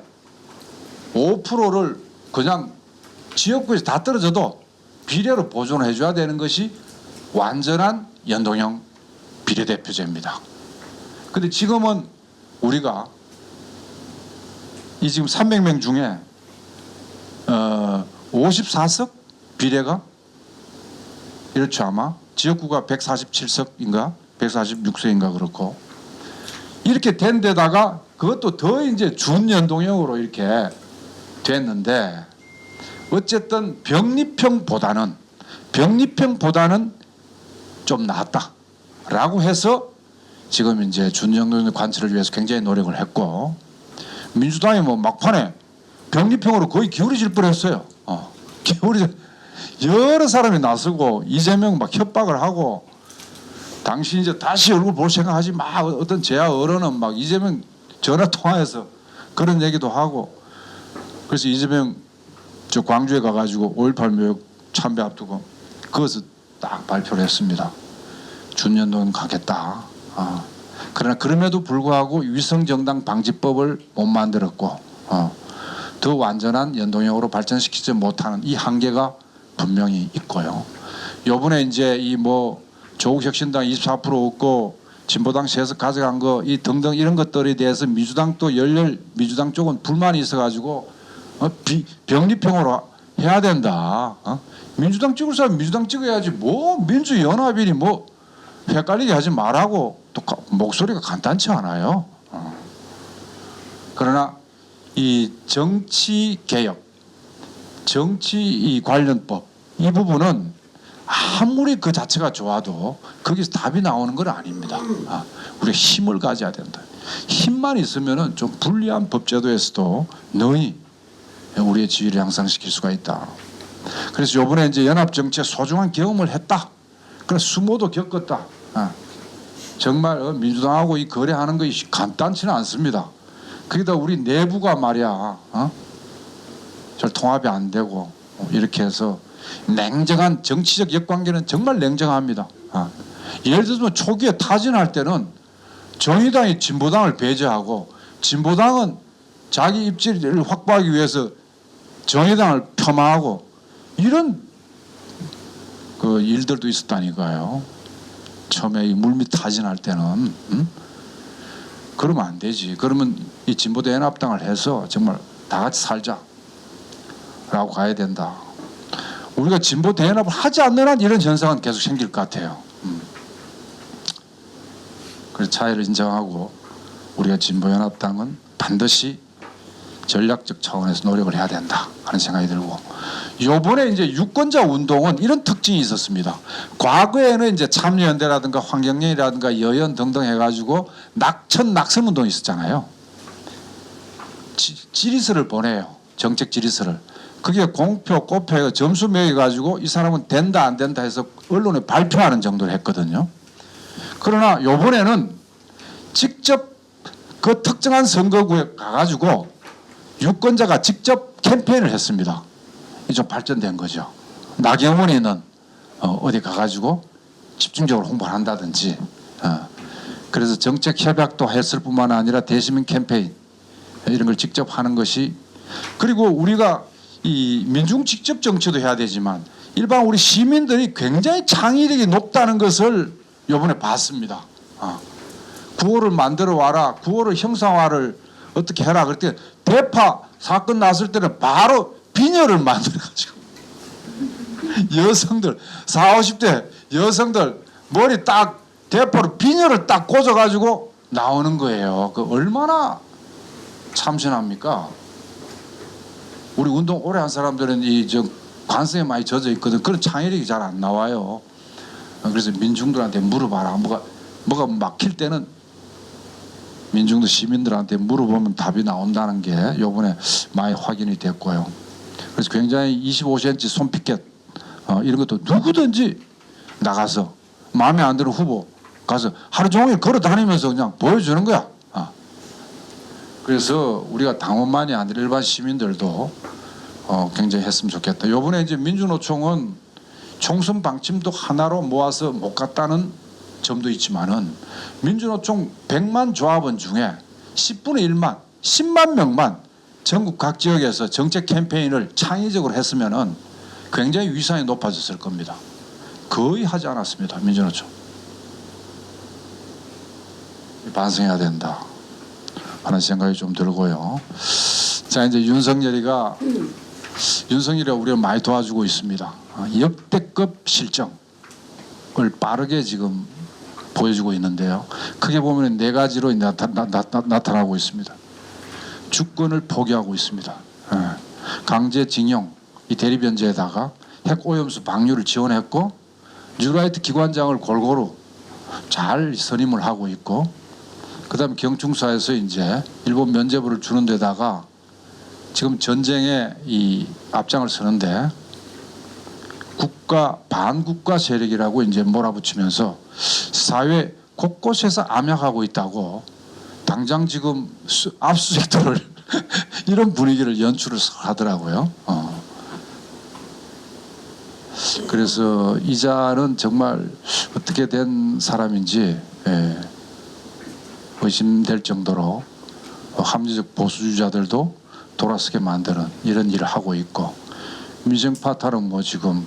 5%를 그냥 지역구에서 다 떨어져도 비례로 보존해 줘야 되는 것이 완전한 연동형 비례대표제입니다. 근데 지금은 우리가 이 지금 300명 중에 54석 비례가 이렇죠. 아마 지역구가 147석인가 146석인가 그렇고 이렇게 된 데다가 그것도 더 이제 준연동형으로 이렇게 됐는데 어쨌든 병립형보다는 좀 낫다라고 해서 지금 이제 준연동형 관철을 위해서 굉장히 노력을 했고 민주당이 뭐 막판에 병립형으로 거의 기울어질 뻔했어요. 여러 사람이 나서고 이재명 막 협박을 하고 당신 이제 다시 얼굴 볼 생각하지 마. 어떤 제야 어른은 막 이재명 전화 통화해서 그런 얘기도 하고 그래서 이재명 저 광주에 가가지고 5.18 묘역 참배 앞두고 그것을 딱 발표를 했습니다. 준연동형 가겠다. 그러나 그럼에도 불구하고 위성정당 방지법을 못 만들었고 더 완전한 연동형으로 발전시키지 못하는 이 한계가 분명히 있고요. 요번에 이제 이 뭐 조국혁신당 24% 얻고 진보당 3석 가져간 거 이 등등 이런 것들에 대해서 민주당도 열렬 민주당 쪽은 불만이 있어가지고 병립형으로 해야 된다. 민주당 찍을 사람 민주당 찍어야지 뭐 민주연합이니 뭐 헷갈리게 하지 말라고 또 목소리가 간단치 않아요. 그러나 이 정치개혁, 정치 이 관련법 이 부분은 아무리 그 자체가 좋아도 거기서 답이 나오는 건 아닙니다. 우리가 힘을 가져야 된다. 힘만 있으면은 좀 불리한 법제도에서도 너희 우리의 지위를 향상시킬 수가 있다. 그래서 이번에 이제 연합정치에 소중한 경험을 했다. 그래서 수모도 겪었다. 정말 민주당하고 이 거래하는 것이 간단치는 않습니다. 거기다 우리 내부가 말이야, 잘 통합이 안 되고 이렇게 해서 냉정한 정치적 역관계는 정말 냉정합니다. 예를 들면 초기에 타진할 때는 정의당이 진보당을 배제하고 진보당은 자기 입지를 확보하기 위해서 정의당을 폄하하고 이런 그 일들도 있었다니까요. 처음에 이 물밑 타진할 때는 그러면 안 되지. 그러면 이 진보대 연합당을 해서 정말 다 같이 살자라고 가야 된다. 우리가 진보 대연합을 하지 않는 한 이런 현상은 계속 생길 것 같아요. 그래서 차이를 인정하고 우리가 진보연합당은 반드시 전략적 차원에서 노력을 해야 된다 하는 생각이 들고 요번에 이제 유권자 운동은 이런 특징이 있었습니다. 과거에는 이제 참여연대라든가 환경연이라든가 여연 등등 해가지고 낙선 운동이 있었잖아요. 질의서를 보내요. 정책 질의서를. 그게 공표, 꼬표, 점수 매겨가지고 이 사람은 된다 안 된다 해서 언론에 발표하는 정도를 했거든요. 그러나 요번에는 직접 그 특정한 선거구에 가가지고 유권자가 직접 캠페인을 했습니다. 이게 좀 발전된 거죠. 나경원이는 어디 가가지고 집중적으로 홍보를 한다든지, 그래서 정책 협약도 했을 뿐만 아니라 대시민 캠페인 이런 걸 직접 하는 것이, 그리고 우리가 이 민중 직접 정치도 해야 되지만 일반 우리 시민들이 굉장히 창의력이 높다는 것을 이번에 봤습니다. 구호를 만들어 와라, 구호를 형상화를 어떻게 해라. 그럴 때 대파 사건 났을 때는 바로 비녀를 만들어 가지고 여성들 40, 50대 여성들 머리 딱 대포로 비녀를 딱 꽂아 가지고 나오는 거예요. 그 얼마나 참신합니까? 우리 운동 오래 한 사람들은 이 저 관성에 많이 젖어 있거든. 그런 창의력이 잘 안 나와요. 그래서 민중들한테 물어봐라. 뭐가 막힐 때는 민중들 시민들한테 물어보면 답이 나온다는 게 이번에 많이 확인이 됐고요. 그래서 굉장히 25cm 손피켓 이런 것도 누구든지 나가서 마음에 안 드는 후보 가서 하루 종일 걸어 다니면서 그냥 보여주는 거야. 그래서 우리가 당원만이 아니라 일반 시민들도 굉장히 했으면 좋겠다. 이번에 이제 민주노총은 총선 방침도 하나로 모아서 못 갔다는 점도 있지만은 민주노총 100만 조합원 중에 10분의 1만, 10만 명만 전국 각 지역에서 정책 캠페인을 창의적으로 했으면은 굉장히 위상이 높아졌을 겁니다. 거의 하지 않았습니다. 민주노총. 반성해야 된다 하는 생각이 좀 들고요. 자, 이제 윤석열이가 우리가 많이 도와주고 있습니다. 역대급 실정을 빠르게 지금 보여주고 있는데요. 크게 보면 네 가지로 나타나고 있습니다. 주권을 포기하고 있습니다. 강제징용 이 대리변제에다가 핵오염수 방류를 지원했고 뉴라이트 기관장을 골고루 잘 선임을 하고 있고, 그다음에 경충사에서 이제 일본 면제부를 주는 데다가 지금 전쟁에 이 앞장을 서는데 반국가 세력이라고 이제 몰아붙이면서 사회 곳곳에서 암약하고 있다고 당장 지금 압수수색들을 이런 분위기를 연출을 하더라고요. 그래서 이자는 정말 어떻게 된 사람인지 의심될 정도로 합리적 보수주의자들도 돌아서게 만드는 이런 일을 하고 있고, 민생파탈은 뭐 지금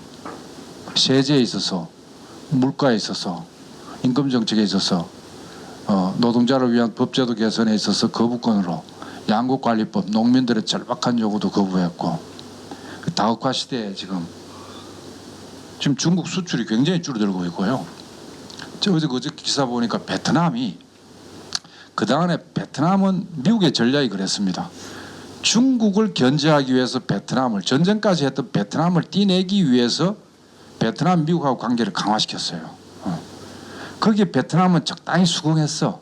세제에 있어서, 물가에 있어서, 임금 정책에 있어서, 노동자를 위한 법제도 개선에 있어서 거부권으로 양국관리법, 농민들의 절박한 요구도 거부했고, 다흑화 시대에 지금 중국 수출이 굉장히 줄어들고 있고요. 어제 기사 보니까 베트남이, 그다음에 베트남은 미국의 전략이 그랬습니다. 중국을 견제하기 위해서 베트남을, 전쟁까지 했던 베트남을 떼내기 위해서 베트남 미국하고 관계를 강화시켰어요. 거기에 베트남은 적당히 수긍했어.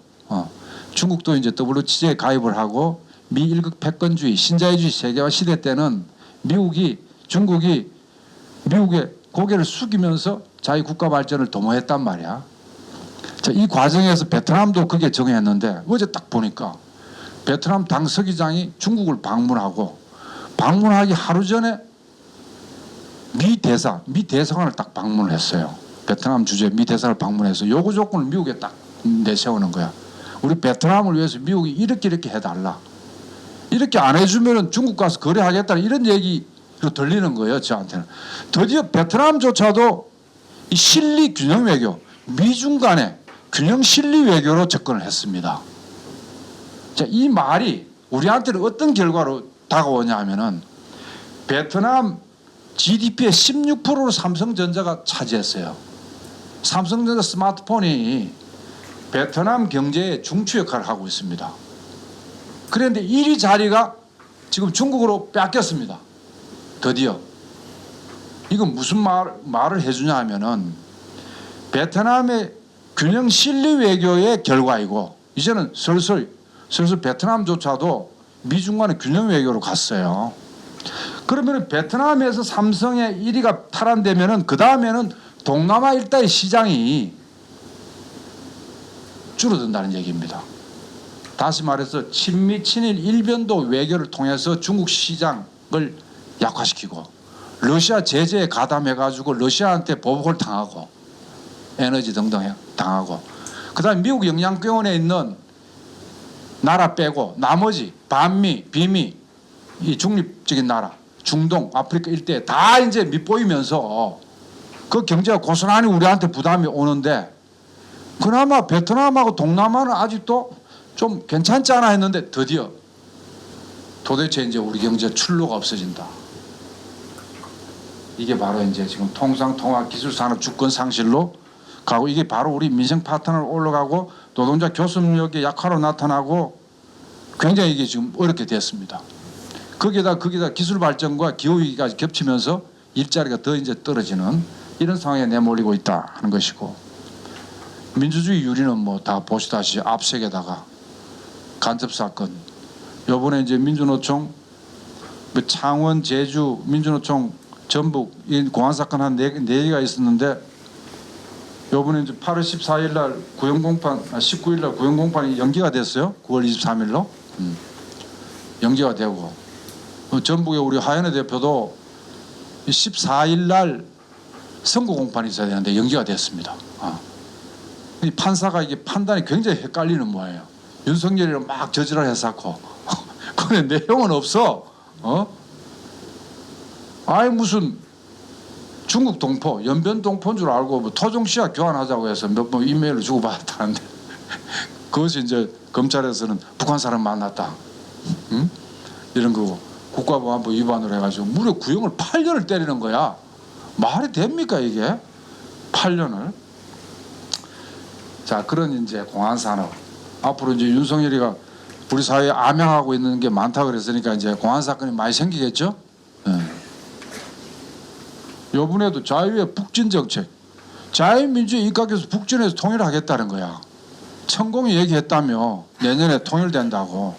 중국도 이제 WTO에 가입을 하고 미 1국 패권주의, 신자유주의 세계화 시대 때는 중국이 미국의 고개를 숙이면서 자기 국가 발전을 도모했단 말이야. 자, 이 과정에서 베트남도 그게 정했는데 어제 딱 보니까 베트남 당 서기장이 중국을 방문하기 하루 전에 미 대사관을 딱 방문을 했어요. 베트남 주재 미 대사를 방문해서 요구 조건을 미국에 딱 내세우는 거야. 우리 베트남을 위해서 미국이 이렇게 해달라. 이렇게 안 해주면은 중국 가서 거래하겠다는 이런 얘기로 들리는 거예요, 저한테는. 드디어 베트남조차도 이 실리 균형 외교, 미중 간의 균형 실리 외교로 접근을 했습니다. 자, 이 말이 우리한테는 어떤 결과로 다가오냐 하면은 베트남 GDP의 16%를 삼성전자가 차지했어요. 삼성전자 스마트폰이 베트남 경제의 중추 역할을 하고 있습니다. 그런데 1위 자리가 지금 중국으로 뺏겼습니다. 드디어. 이건 무슨 말을 해주냐 하면은 베트남의 균형 실리 외교의 결과이고, 이제는 슬슬 베트남조차도 미중 간의 균형 외교로 갔어요. 그러면 베트남에서 삼성의 1위가 탈환되면은 그 다음에는 동남아 일带시장이 줄어든다는 얘기입니다. 다시 말해서 친미 친일 일변도 외교를 통해서 중국 시장 약화시키고 러시아 제재에 가담해가지고 러시아한테 보복을 당하고 에너지 등등 당하고 그다음에 미국 영향권에 있는 나라 빼고 나머지 반미, 비미 이 중립적인 나라 중동, 아프리카 일대 다 이제 밑보이면서 그 경제가 고스란히 우리한테 부담이 오는데 그나마 베트남하고 동남아는 아직도 좀 괜찮지 않아 했는데 드디어 도대체 이제 우리 경제 출路가 없어진다. 이게 바로 이제 지금 통상통화 기술산업 주권 상실로 가고 이게 바로 우리 민생 파트너로 올라가고 노동자 교섭력의 약화로 나타나고 굉장히 이게 지금 어렵게 됐습니다. 거기다 기술 발전과 기후 위기까지 겹치면서 일자리가 더 이제 떨어지는 이런 상황에 내몰리고 있다 하는 것이고 민주주의 유리는 뭐 다 보시다시피 압색에다가 간접 사건 요번에 이제 민주노총 창원 제주 민주노총 전북 이 공안 사건 한 네 개가 있었는데 요번에 이제 8월 14일 날 구형 공판 19일 날 구형 공판이 연기가 됐어요. 9월 23일로 연기가 되고 전북의 우리 하연의 대표도 14일 날 선고 공판이 있어야 되는데 연기가 됐습니다. 이 판사가 이게 판단이 굉장히 헷갈리는 모양이에요. 윤석열이랑 막 저지랄 했었고 근데 내용은 없어. 아예 무슨 중국 동포, 연변 동포인 줄 알고 뭐 토종씨앗 교환하자고 해서 몇 번 이메일을 주고받았다는데 그것이 이제 검찰에서는 북한 사람 만났다. 이런 거고 국가보안법 위반으로 해가지고 무려 구형을 8년을 때리는 거야. 말이 됩니까 이게? 8년을. 자 그런 이제 공안산업 앞으로 이제 윤석열이가 우리 사회에 암양하고 있는 게 많다 그랬으니까 이제 공안 사건이 많이 생기겠죠. 요번에도 자유의 북진 정책, 자유민주주의 입각해서 북진에서 통일하겠다는 거야. 천공이 얘기했다며 내년에 통일된다고.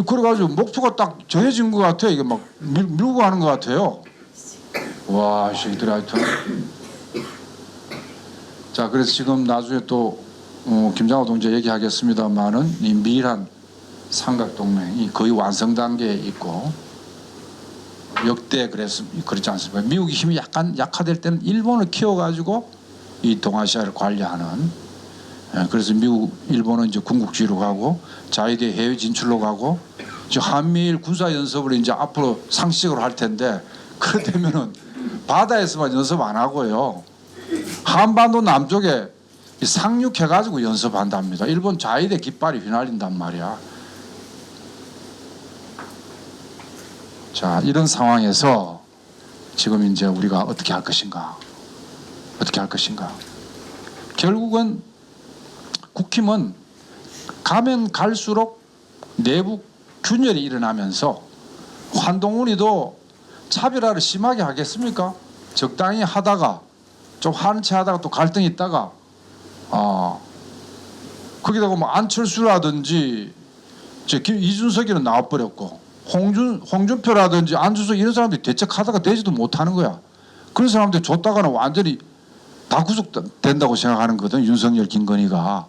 그래가지고 목표가 딱 정해진 것 같아. 이게 막 밀고 가는 것 같아요. 와, 이들 하여튼. 자, 그래서 지금 나중에 또 김장호 동지 얘기하겠습니다만은 이 미란 삼각동맹이 거의 완성 단계에 있고 역대 그렇지 않습니까? 미국의 힘이 약간 약화될 때는 일본을 키워가지고 이 동아시아를 관리하는. 그래서 미국, 일본은 이제 군국주의로 가고 자위대 해외 진출로 가고 이제 한미일 군사 연습을 이제 앞으로 상시적으로 할 텐데 그러되면은 바다에서만 연습 안 하고요. 한반도 남쪽에 상륙해가지고 연습한답니다. 일본 자위대 깃발이 휘날린단 말이야. 자, 이런 상황에서 지금 이제 우리가 어떻게 할 것인가? 어떻게 할 것인가? 결국은 국힘은 가면 갈수록 내부 균열이 일어나면서 한동훈이도 차별화를 심하게 하겠습니까? 적당히 하다가 좀 하는 체 하다가 또 갈등이 있다가 거기다가 뭐 안철수라든지 이준석이는 나와버렸고 홍준표라든지 안준석 이런 사람들이 대책하다가 되지도 못하는 거야. 그런 사람들 줬다가는 완전히 다 구속된다고 생각하는 거거든. 윤석열, 김건희가.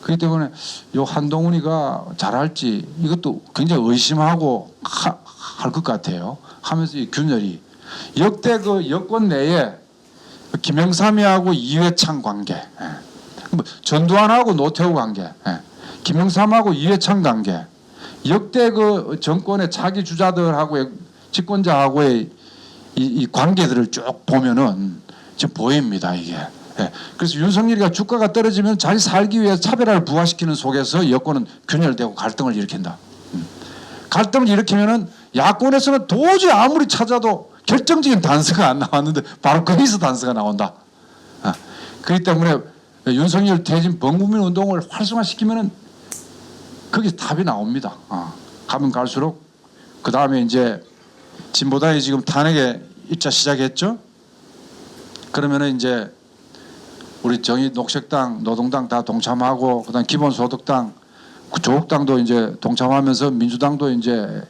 그렇기 때문에 요 한동훈이가 잘할지 이것도 굉장히 의심하고 할 것 같아요. 하면서 이 균열이 역대 그 여권 내에 김영삼이하고 이회창 관계, 뭐 전두환하고 노태우 관계, 김영삼하고 이회창 관계, 역대 그 정권의 차기 주자들하고의 집권자하고의 이 관계들을 쭉 보면은 지금 보입니다 이게. 그래서 윤석열이가 주가가 떨어지면 자기 살기 위해서 차별화를 부활시키는 속에서 여권은 균열되고 갈등을 일으킨다. 갈등을 일으키면은 야권에서는 도저히 아무리 찾아도 결정적인 단서가 안 나왔는데 바로 거기서 단서가 나온다. 그렇기 때문에 윤석열 퇴진 범국민 운동을 활성화시키면은 거기서 답이 나옵니다. 가면 갈수록 그 다음에 이제 진보당이 지금 탄핵에 입자 시작했죠. 그러면은 이제 우리 정의 녹색당, 노동당 다 동참하고 그다음 기본소득당, 조국당도 이제 동참하면서 민주당도 이제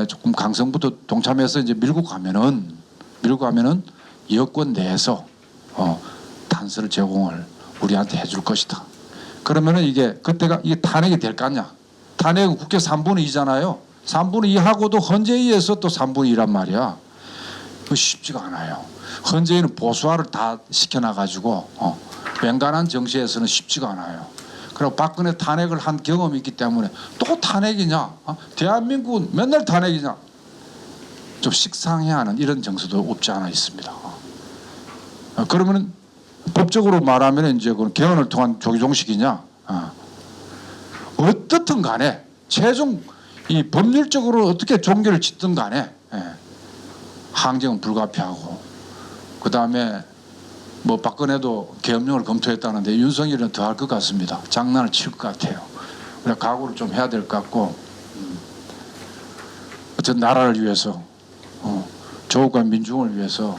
조금 강성부터 동참해서 이제 밀고 가면은 여권 내에서 단서를 제공을 우리한테 해줄 것이다. 그러면은 이게 그때가 이게 탄핵이 될 거냐? 탄핵은 국회 3분의 2잖아요. 3분의 2하고도 헌재위에서 또 3분의 2란 말이야. 그 쉽지가 않아요. 헌재위는 보수화를 다 시켜놔가지고 맹간한 정치에서는 쉽지가 않아요. 그리고 박근혜 탄핵을 한 경험이 있기 때문에 또 탄핵이냐? 대한민국은 맨날 탄핵이냐? 좀 식상해야 하는 이런 정서도 없지 않아 있습니다. 그러면 법적으로 말하면 이제 그 개헌을 통한 조기종식이냐? 어떻든 간에 최종 이 법률적으로 어떻게 종결을 짓든 간에 항쟁은 불가피하고 그 다음에 뭐 박근혜도 계엄령을 검토했다는데 윤석열은 더 할 것 같습니다. 장난을 칠 것 같아요. 우리가 각오를 좀 해야 될 것 같고 어쨌든 나라를 위해서 조국과 민중을 위해서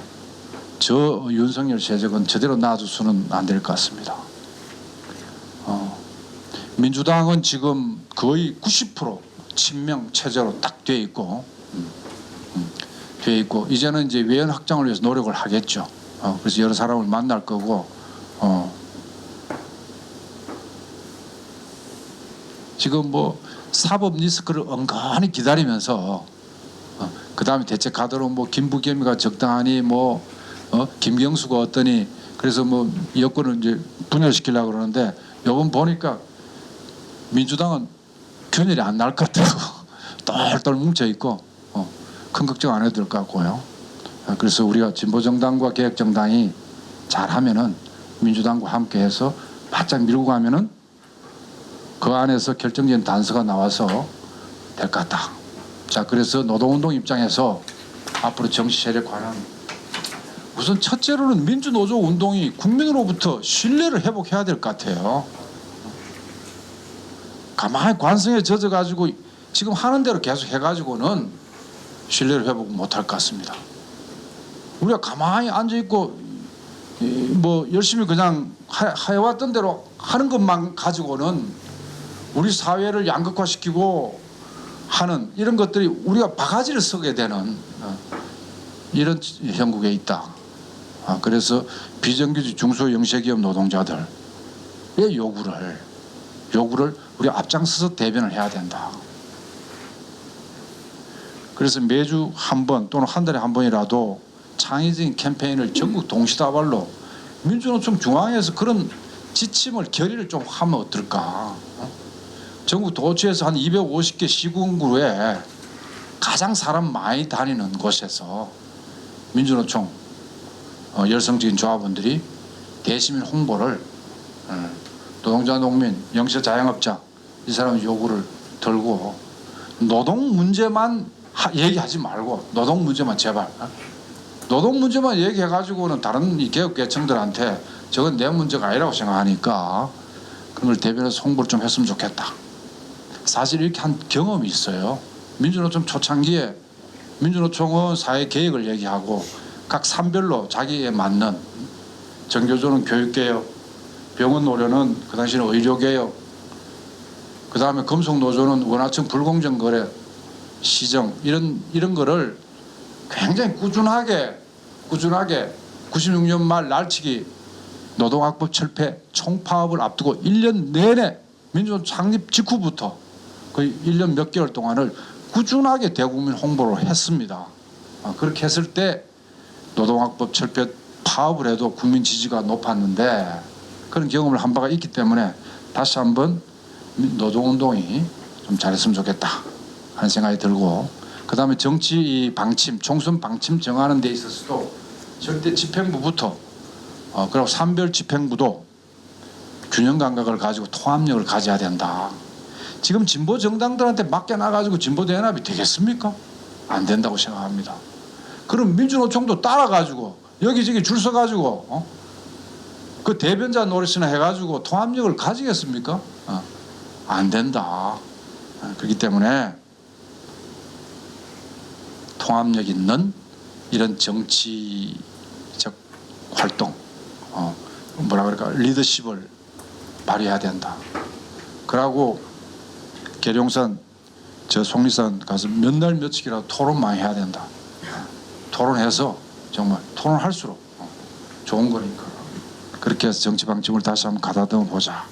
저 윤석열 세력은 저대로 놔두서는 안 될 것 같습니다. 민주당은 지금 거의 90% 친명 체제로 딱 돼 있고 이제는 이제 외연 확장을 위해서 노력을 하겠죠. 그래서 여러 사람을 만날 거고 지금 뭐 사법 리스크를 은근히 기다리면서 그 다음에 대책하도록 뭐 김부겸이가 적당하니 뭐 김경수가 어떠니 그래서 뭐 여권을 이제 분열시키려고 그러는데 요번 보니까 민주당은 균열이 안 날 것 같다고 똘똘 뭉쳐 있고 큰 걱정 안 해도 될 것 같고요. 그래서 우리가 진보정당과 개혁정당이 잘하면은 민주당과 함께해서 바짝 밀고 가면은 그 안에서 결정적인 단서가 나와서 될 것 같다. 자, 그래서 노동운동 입장에서 앞으로 정치 세력화는 우선 첫째로는 민주노조 운동이 국민으로부터 신뢰를 회복해야 될 것 같아요. 가만히 관성에 젖어가지고 지금 하는 대로 계속 해가지고는 신뢰를 회복 못할 것 같습니다. 우리가 가만히 앉아있고 뭐 열심히 그냥 해왔던 대로 하는 것만 가지고는 우리 사회를 양극화시키고 하는 이런 것들이 우리가 바가지를 쓰게 되는 이런 형국에 있다. 그래서 비정규직 중소영세기업 노동자들의 요구를 우리가 앞장서서 대변을 해야 된다. 그래서 매주 한 번 또는 한 달에 한 번이라도 창의적인 캠페인을 전국 동시다발로 민주노총 중앙에서 그런 지침을 결의를 좀 하면 어떨까? 전국 도처에서 한 250개 시군구에 가장 사람 많이 다니는 곳에서 민주노총 열성적인 조합원들이 대시민 홍보를 노동자, 농민, 영세 자영업자 이 사람 요구를 들고 노동 문제만 얘기하지 말고 노동 문제만 제발 노동 문제만 얘기해가지고는 다른 이 개혁계층들한테 저건 내 문제가 아니라고 생각하니까 그런 걸 대변해서 홍보를 좀 했으면 좋겠다. 사실 이렇게 한 경험이 있어요. 민주노총 초창기에 민주노총은 사회개혁을 얘기하고 각 산별로 자기에 맞는 정교조는 교육개혁, 병원 노조는 그 당시에는 의료개혁, 그 다음에 금속노조는 원화청 불공정거래 시정 이런 거를 굉장히 꾸준하게 96년 말 날치기 노동학법 철폐 총파업을 앞두고 1년 내내 민주노총 창립 직후부터 거의 1년 몇 개월 동안을 꾸준하게 대국민 홍보를 했습니다. 그렇게 했을 때 노동학법 철폐 파업을 해도 국민 지지가 높았는데 그런 경험을 한 바가 있기 때문에 다시 한번 노동운동이 좀 잘했으면 좋겠다 하는 생각이 들고 그 다음에 정치 방침, 총선 방침 정하는 데 있어서도 절대 집행부부터 그리고 산별 집행부도 균형 감각을 가지고 통합력을 가져야 된다. 지금 진보 정당들한테 맡겨놔가지고 진보대연합이 되겠습니까? 안 된다고 생각합니다. 그럼 민주노총도 따라가지고 여기저기 줄 서가지고 그 대변자 노릇이나 해가지고 통합력을 가지겠습니까? 안 된다. 그렇기 때문에 통합력 있는 이런 정치적 활동, 뭐라 그럴까 리더십을 발휘해야 된다. 그러고 계룡산 저 속리산 가서 몇 날 며칠이라도 토론 많이 해야 된다. 토론해서 정말 토론할수록 좋은 거니까 그렇게 해서 정치 방침을 다시 한번 가다듬어 보자.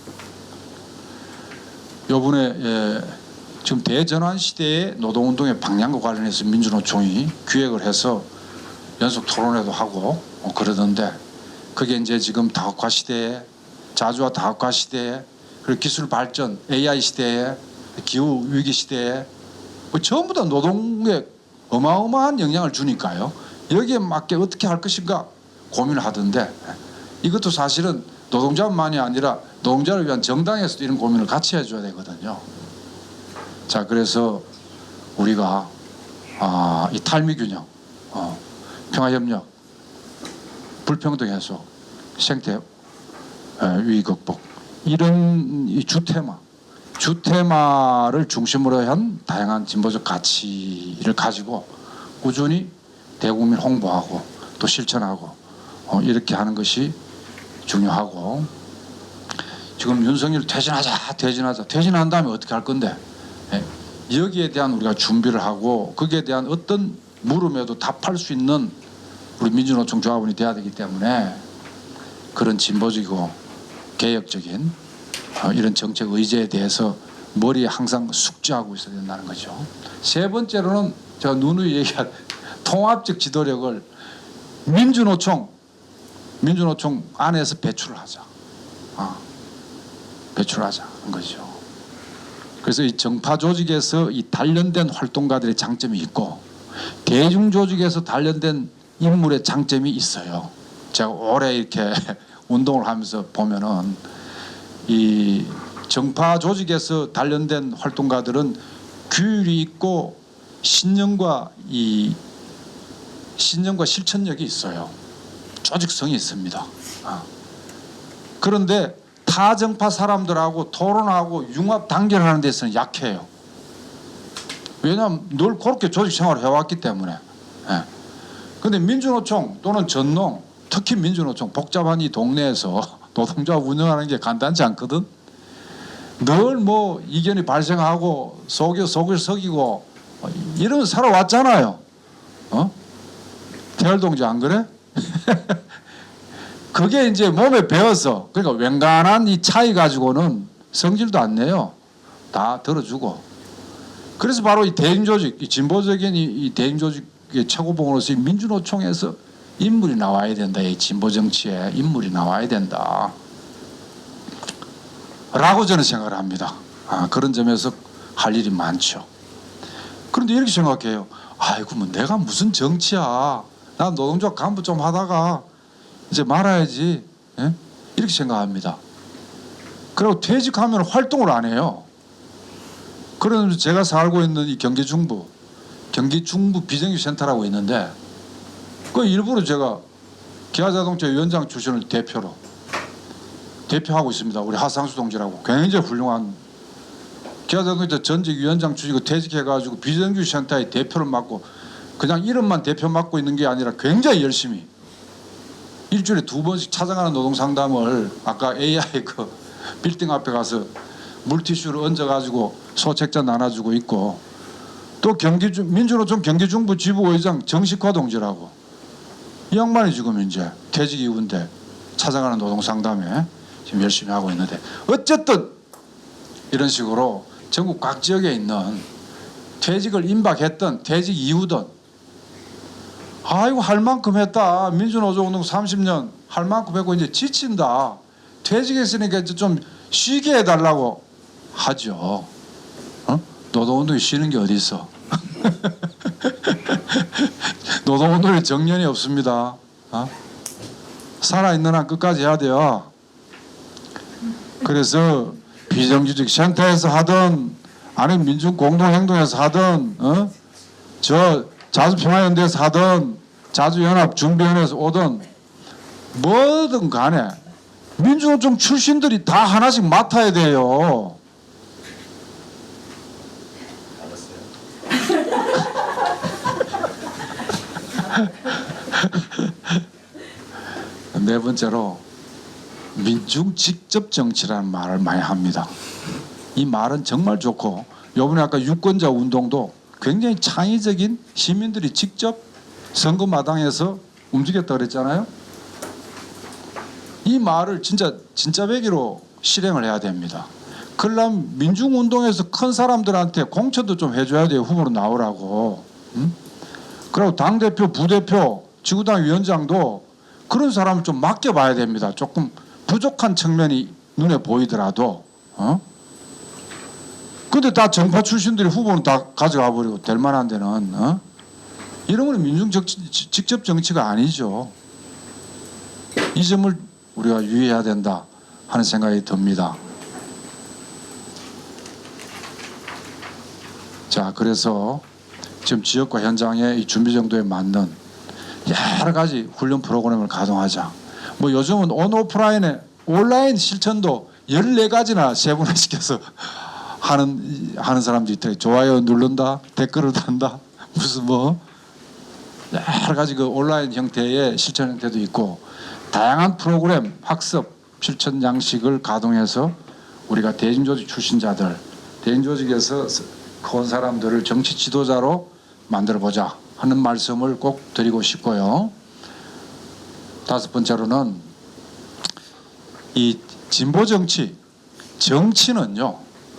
요번에 지금 대전환 시대의 노동운동의 방향과 관련해서 민주노총이 기획을 해서 연속 토론회도 하고 그러던데 그게 이제 지금 다학화 시대에 자주와 다학화 시대에 그리고 기술 발전 AI 시대에 기후 위기 시대에 뭐 전부 다 노동에 어마어마한 영향을 주니까요. 여기에 맞게 어떻게 할 것인가 고민을 하던데 이것도 사실은 노동자만이 아니라 노동자를 위한 정당에서도 이런 고민을 같이 해줘야 되거든요. 자, 그래서 우리가 이 탈미균형, 평화협력, 불평등 해소, 생태 위기 극복 이런 이 주테마를 중심으로 한 다양한 진보적 가치를 가지고 꾸준히 대국민 홍보하고 또 실천하고 이렇게 하는 것이 중요하고 지금 윤석열 퇴진한 다음에 어떻게 할 건데 여기에 대한 우리가 준비를 하고 거기에 대한 어떤 물음에도 답할 수 있는 우리 민주노총 조합원이 돼야 되기 때문에 그런 진보적이고 개혁적인 이런 정책 의제에 대해서 머리에 항상 숙지하고 있어야 된다는 거죠. 세 번째로는 제가 누누이 얘기한 통합적 지도력을 민주노총 안에서 배출을 하자. 배출하자는 거죠. 그래서 이 정파 조직에서 이 단련된 활동가들의 장점이 있고 대중 조직에서 단련된 인물의 장점이 있어요. 제가 오래 이렇게 운동을 하면서 보면은 이 정파 조직에서 단련된 활동가들은 규율이 있고 신념과 실천력이 있어요. 조직성이 있습니다. 그런데 타정파 사람들하고 토론하고 융합 단결하는 데서는 약해요. 왜냐하면 늘 그렇게 조직 생활을 해왔기 때문에. 그런데 민주노총 또는 전농, 특히 민주노총 복잡한 이 동네에서 노동자 운영하는 게 간단치 않거든. 늘 뭐 이견이 발생하고 속을 속이고 이러면 살아왔잖아요. 태열 동지 안 그래? 그게 이제 몸에 배어서 그러니까 웬간한 이 차이 가지고는 성질도 안 내요. 다 들어주고. 그래서 바로 이 대인조직, 이 진보적인 이 대인조직의 최고봉으로서 이 민주노총에서 인물이 나와야 된다. 이 진보 정치에 인물이 나와야 된다. 라고 저는 생각을 합니다. 그런 점에서 할 일이 많죠. 그런데 이렇게 생각해요. 아이고 뭐 내가 무슨 정치야. 난 노동조합 간부 좀 하다가 이제 말아야지. 이렇게 생각합니다. 그리고 퇴직하면 활동을 안 해요. 그러면서 제가 살고 있는 이 경기 중부 비정규센터라고 있는데 그 일부러 제가 기아자동차 위원장 출신을 대표하고 있습니다. 우리 하상수 동지라고 굉장히 훌륭한 기아자동차 전직 위원장 출신이고 퇴직해가지고 비정규센터의 대표를 맡고 그냥 이름만 대표 맡고 있는 게 아니라 굉장히 열심히 일주일에 2번씩 찾아가는 노동상담을 아까 AI 그 빌딩 앞에 가서 물티슈를 얹어가지고 소책자 나눠주고 있고 또 민주노총 경기중부 지부의장 정식화 동지라고 이 양반이 지금 이제 퇴직 이후인데 찾아가는 노동상담에 지금 열심히 하고 있는데 어쨌든 이런 식으로 전국 각 지역에 있는 퇴직을 임박했던 퇴직 이후든 아이고 할 만큼 했다. 민주노조운동 30년 할 만큼 했고 이제 지친다. 퇴직했으니까 이제 좀 쉬게 해달라고 하죠. 노동운동이 쉬는 게 어디 있어? 노동운동에 정년이 없습니다. 살아있는 한 끝까지 해야 돼요. 그래서 비정규직 센터에서 하든 아니면 민중공동행동에서 하든 저 자주평화연대에서 하든 자주연합준비원에서 오든 뭐든 간에 민주노총 출신들이 다 하나씩 맡아야 돼요. 네 번째로 민중 직접 정치라는 말을 많이 합니다. 이 말은 정말 좋고 요번에 아까 유권자 운동도 굉장히 창의적인 시민들이 직접 선거마당에서 움직였다 그랬잖아요. 이 말을 진짜 배기로 실행을 해야 됩니다. 그러려면 민중운동에서 큰 사람들한테 공천도 좀 해줘야 돼요. 후보로 나오라고. 응? 그리고 당대표, 부대표, 지구당 위원장도 그런 사람을 좀 맡겨봐야 됩니다. 조금 부족한 측면이 눈에 보이더라도. 근데 다 정파 출신들이 후보는 다 가져가 버리고 될 만한 데는 이런 건 직접 정치가 아니죠. 이 점을 우리가 유의해야 된다 하는 생각이 듭니다. 자, 그래서 지금 지역과 현장의 이 준비 정도에 맞는 여러 가지 훈련 프로그램을 가동하자. 뭐 요즘은 온오프라인에 온라인 실천도 14가지나 세분화시켜서 하는 사람도 있더라고요. 좋아요 누른다, 댓글을 단다, 무슨 뭐 여러 가지 그 온라인 형태의 실천 형태도 있고 다양한 프로그램, 학습, 실천 양식을 가동해서 우리가 대중조직 출신자들, 대중조직에서 큰 사람들을 정치 지도자로 만들어보자 하는 말씀을 꼭 드리고 싶고요. 다섯 번째로는 이 진보 정치는요.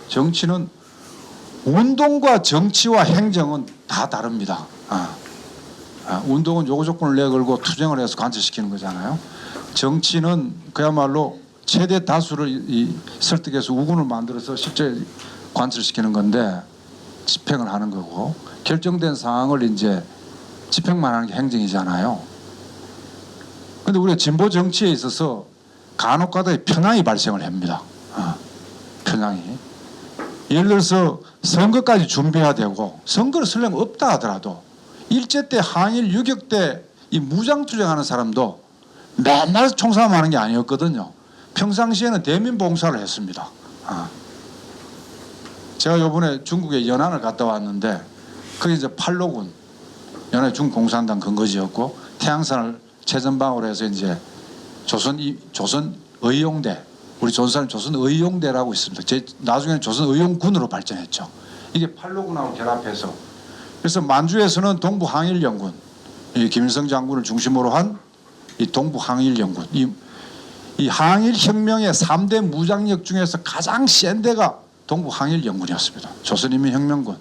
정치는 운동과 정치와 행정은 다 다릅니다. 운동은 요구 조건을 내걸고 투쟁을 해서 관철시키는 거잖아요. 정치는 그야말로 최대 다수를 설득해서 우군을 만들어서 실제 관철시키는 건데 집행을 하는 거고 결정된 사항을 이제 집행만 하는 게 행정이잖아요. 그런데 우리가 진보 정치에 있어서 간혹가다 편향이 발생을 합니다. 편향이. 예를 들어서 선거까지 준비해야 되고 선거를 설령 없다 하더라도 일제 때 항일 유격 때 이 무장투쟁하는 사람도 맨날 총싸움하는 게 아니었거든요. 평상시에는 대민봉사를 했습니다. 제가 이번에 중국에 연안을 갔다 왔는데 거기 이제 팔로군 연안 중공산당 근거지였고 태양산을 최전방으로 해서 이제 조선의용대 우리 조선사는 조선의용대라고 있습니다. 나중에는 조선의용군으로 발전했죠. 이게 팔로군하고 결합해서 그래서 만주에서는 동부항일연군 김일성 장군을 중심으로 한 이 동부항일연군 이 항일혁명의 3대 무장력 중에서 가장 센 데가 동부항일연군이었습니다. 조선인민혁명군,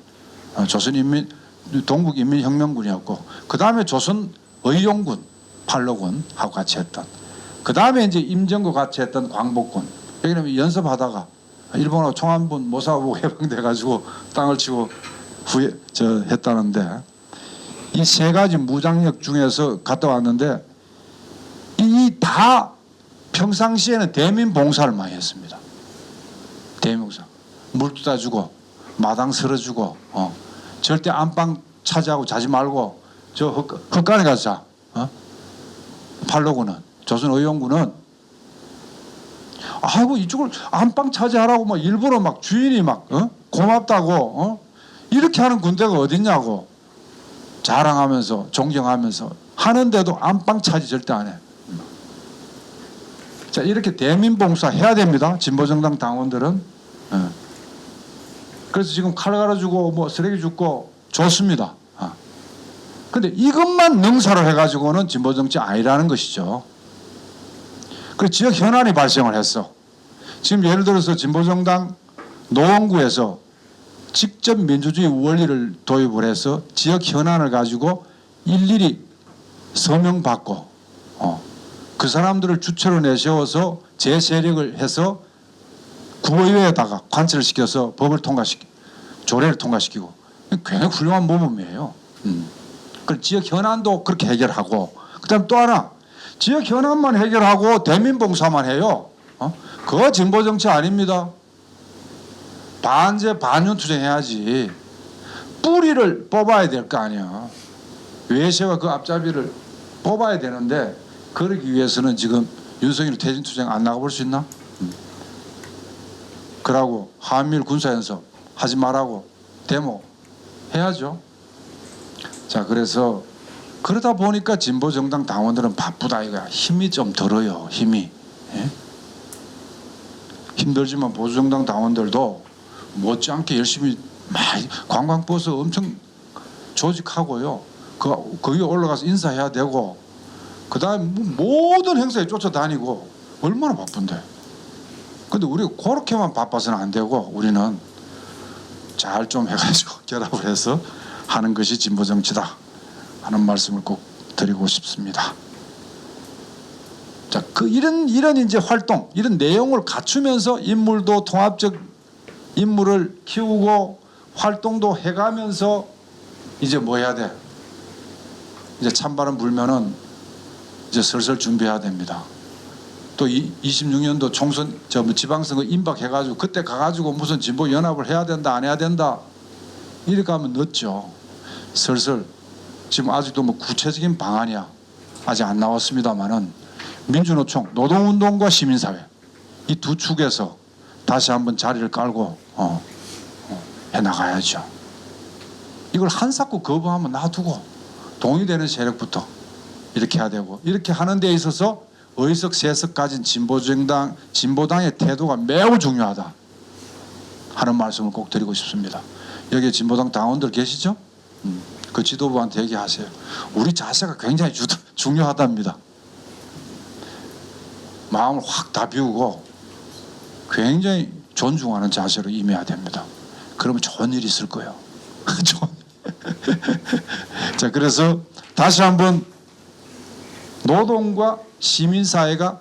동북인민혁명군이었고 그 다음에 조선의용군, 팔로군하고 같이 했던 그 다음에 이제 임정과 같이 했던 광복군 여기는 연습하다가 일본하고 총 한 번 못 싸우고 해방돼가지고 땅을 치고 했다는데 이 세 가지 무장력 중에서 갔다 왔는데 이 다 평상시에는 대민 봉사를 많이 했습니다. 대민 봉사. 물 떠다 주고 마당 쓸어주고 절대 안방 차지하고 자지 말고 저 헛간에 가서 자. 팔로군은 조선의용군은 아이고 이쪽을 안방 차지하라고 막 일부러 막 주인이 막 고맙다고 이렇게 하는 군대가 어딨냐고 자랑하면서 존경하면서 하는데도 안방 차지 절대 안 해. 자 이렇게 대민봉사 해야 됩니다. 진보정당 당원들은. 그래서 지금 칼 갈아주고 뭐 쓰레기 줍고 좋습니다. 근데 이것만 능사를 해가지고는 진보정치 아니라는 것이죠. 그 지역 현안이 발생을 했어. 지금 예를 들어서 진보정당 노원구에서 직접 민주주의 원리를 도입을 해서 지역 현안을 가지고 일일이 서명받고 그 사람들을 주체로 내세워서 재세력을 해서 구의회에다가 관철을 시켜서 법을 조례를 통과시키고 굉장히 훌륭한 모범이에요. 그 지역 현안도 그렇게 해결하고 그다음 또 하나 지역 현안만 해결하고 대민봉사만 해요. 그거 진보정치 아닙니다. 반제 반윤투쟁해야지. 뿌리를 뽑아야 될 거 아니야. 외세와 그 앞잡이를 뽑아야 되는데 그러기 위해서는 지금 윤석열 퇴진투쟁 안 나가볼 수 있나? 그러고 한미일 군사연습 하지 말라고 데모 해야죠. 자 그래서 그러다 보니까 진보정당 당원들은 바쁘다 이거야. 힘이 좀 들어요. 힘이. 예? 힘들지만 보수정당 당원들도 못지않게 열심히 많이 관광버스 엄청 조직하고요. 거기 올라가서 인사해야 되고 그 다음에 모든 행사에 쫓아다니고 얼마나 바쁜데. 근데 우리가 그렇게만 바빠서는 안 되고 우리는 잘 좀 해가지고 결합을 해서 하는 것이 진보 정치다 하는 말씀을 꼭 드리고 싶습니다. 자, 이런 이제 활동, 이런 내용을 갖추면서 인물도 통합적 인물을 키우고 활동도 해가면서 이제 뭐 해야 돼? 이제 찬바람 불면은 이제 슬슬 준비해야 됩니다. 또 26년도 총선 지방선거 임박해가지고 그때 가가지고 무슨 진보 연합을 해야 된다 안 해야 된다 이렇게 하면 늦죠. 슬슬 지금 아직도 뭐 구체적인 방안이야 아직 안 나왔습니다만은 민주노총, 노동운동과 시민사회 이 두 축에서 다시 한번 자리를 깔고 해나가야죠. 이걸 한사코 거부하면 놔두고 동의되는 세력부터 이렇게 해야 되고 이렇게 하는 데 있어서 의석세석 가진 진보당의 태도가 매우 중요하다 하는 말씀을 꼭 드리고 싶습니다. 여기 진보당 당원들 계시죠? 그 지도부한테 얘기하세요. 우리 자세가 굉장히 중요하답니다. 마음을 확 다 비우고 굉장히 존중하는 자세로 임해야 됩니다. 그러면 좋은 일이 있을 거예요. 자, 그래서 다시 한번 노동과 시민사회가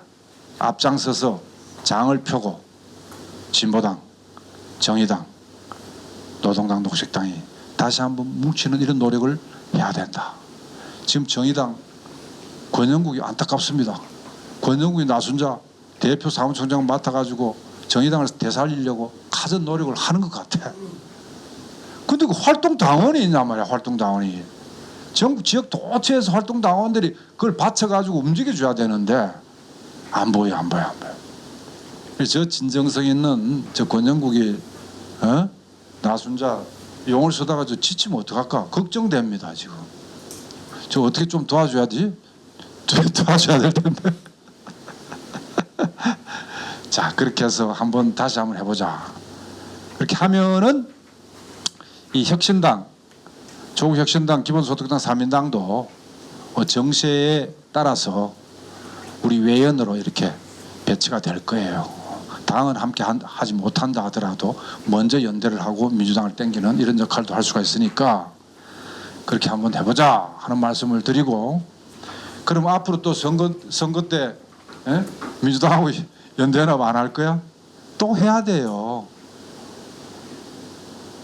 앞장서서 장을 펴고 진보당, 정의당, 노동당, 녹색당이 다시 한번 뭉치는 이런 노력을 해야 된다. 지금 정의당 권영국이 안타깝습니다. 권영국이 나순자 대표 사무총장 맡아가지고 정의당을 되살리려고 가진 노력을 하는 것 같아. 근데 그 활동당원이 있단 말이야. 활동당원이 전국 지역 도처에서 활동당원들이 그걸 받쳐가지고 움직여줘야 되는데 안 보여. 저 진정성 있는 저 권영국이 나순자 용을 쓰다가 저 지치면 어떡할까 걱정됩니다. 지금 저 어떻게 좀 도와줘야지. 도와줘야 될 텐데. 자, 그렇게 해서 다시 한번 해보자. 그렇게 하면은 이 혁신당, 조국 혁신당, 기본소득당, 사민당도 정세에 따라서 우리 외연으로 이렇게 배치가 될 거예요. 당은 함께 하지 못한다 하더라도 먼저 연대를 하고 민주당을 땡기는 이런 역할도 할 수가 있으니까 그렇게 한번 해보자 하는 말씀을 드리고, 그럼 앞으로 또 선거 때 민주당하고 연대연합 안 할 거야? 또 해야 돼요.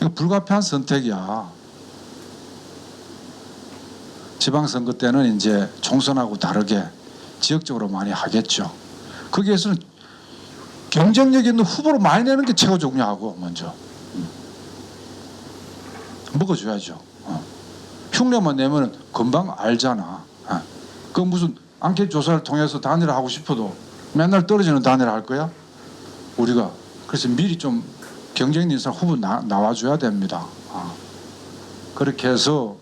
이거 불가피한 선택이야. 지방선거 때는 이제 총선하고 다르게 지역적으로 많이 하겠죠. 거기에서는 경쟁력 있는 후보를 많이 내는 게 최고 중요하고 먼저 먹어줘야죠. 흉내만 내면 금방 알잖아. 그 무슨 앙켓 조사를 통해서 단일화 하고 싶어도 맨날 떨어지는 단일화 할 거야? 우리가 그래서 미리 좀 경쟁 있는 사람 후보 나와줘야 됩니다. 그렇게 해서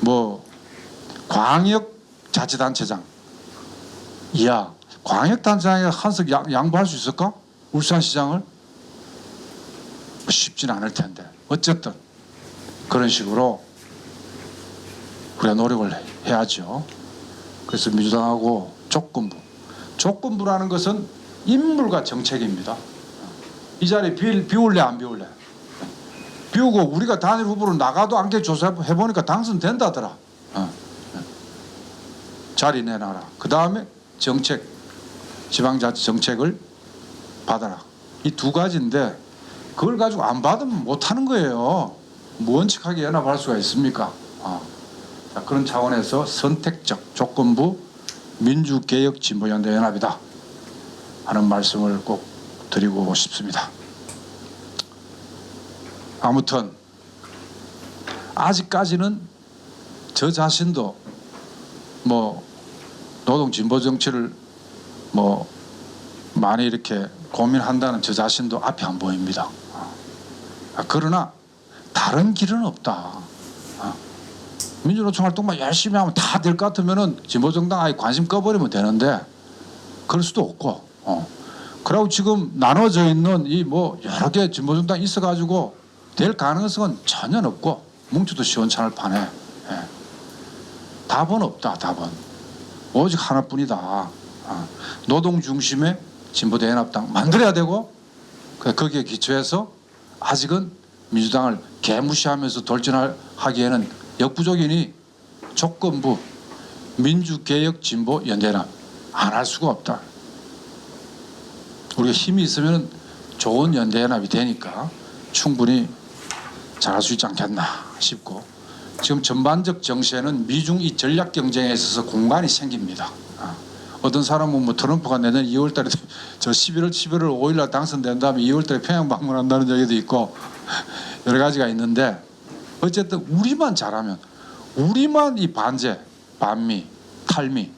뭐 광역자치단체장 이야 광역단체장에 한석 양보할 수 있을까? 울산시장을? 쉽지는 않을 텐데 어쨌든 그런 식으로 우리가 노력을 해야죠. 그래서 민주당하고 조건부라는 것은 인물과 정책입니다. 이 자리에 비울래 안 비울래? 비우고 우리가 단일 후보로 나가도 안개 조사해보니까 당선된다더라. 자리 내놔라. 그 다음에 정책, 지방자치 정책을 받아라. 이 두 가지인데 그걸 가지고 안 받으면 못하는 거예요. 무원칙하게 연합할 수가 있습니까? 자, 그런 차원에서 선택적 조건부 민주개혁 진보연대 연합이다 하는 말씀을 꼭 드리고 싶습니다. 아무튼 아직까지는 저 자신도 뭐 노동 진보 정치를 뭐 많이 이렇게 고민한다는 저 자신도 앞이 안 보입니다. 그러나 다른 길은 없다. 민주노총 활동만 열심히 하면 다 될 것 같으면은 진보정당 아예 관심 꺼버리면 되는데 그럴 수도 없고, 그리고 지금 나눠져 있는 이 뭐 여러 개 진보정당 있어가지고 될 가능성은 전혀 없고 뭉쳐도 시원찮을 판에 답은 없다. 답은 오직 하나뿐이다. 노동 중심의 진보대연합당 만들어야 되고 거기에 기초해서 아직은 민주당을 개무시하면서 돌진하기에는 역부족이니 조건부 민주개혁진보연대연합 안 할 수가 없다. 우리가 힘이 있으면 좋은 연대연합이 되니까 충분히 잘할 수 있지 않겠나 싶고, 지금 전반적 정세는 미중 이 전략 경쟁에 있어서 공간이 생깁니다. 어떤 사람은 뭐 트럼프가 내년 2월달에 저 11월 5일날 당선된 다음에 2월달에 평양 방문한다는 얘기도 있고 여러 가지가 있는데, 어쨌든 우리만 잘하면, 우리만 이 반제, 반미, 탈미,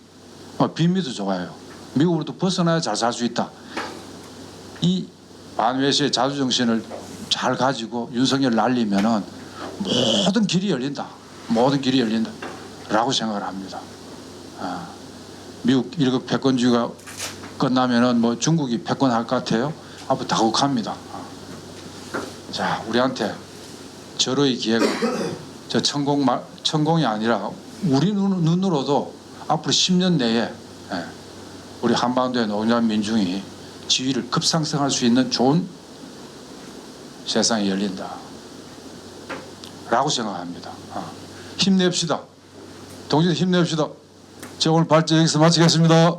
빈미도 좋아요. 미국으로도 벗어나야 잘 살 수 있다. 이 반외시의 자주정신을 잘 가지고 윤석열 날리면은 모든 길이 열린다. 모든 길이 열린다. 라고 생각을 합니다. 미국 일극 패권주의가 끝나면은 뭐 중국이 패권할 것 같아요. 앞으로 다국합니다. 자, 우리한테 절호의 기회가 저 천공이 아니라 우리 눈으로도 앞으로 10년 내에 우리 한반도의 노동자 민중이 지위를 급상승할 수 있는 좋은 세상이 열린다 라고 생각합니다. 힘냅시다. 동지들 힘냅시다. 제가 오늘 발제 여기서 마치겠습니다.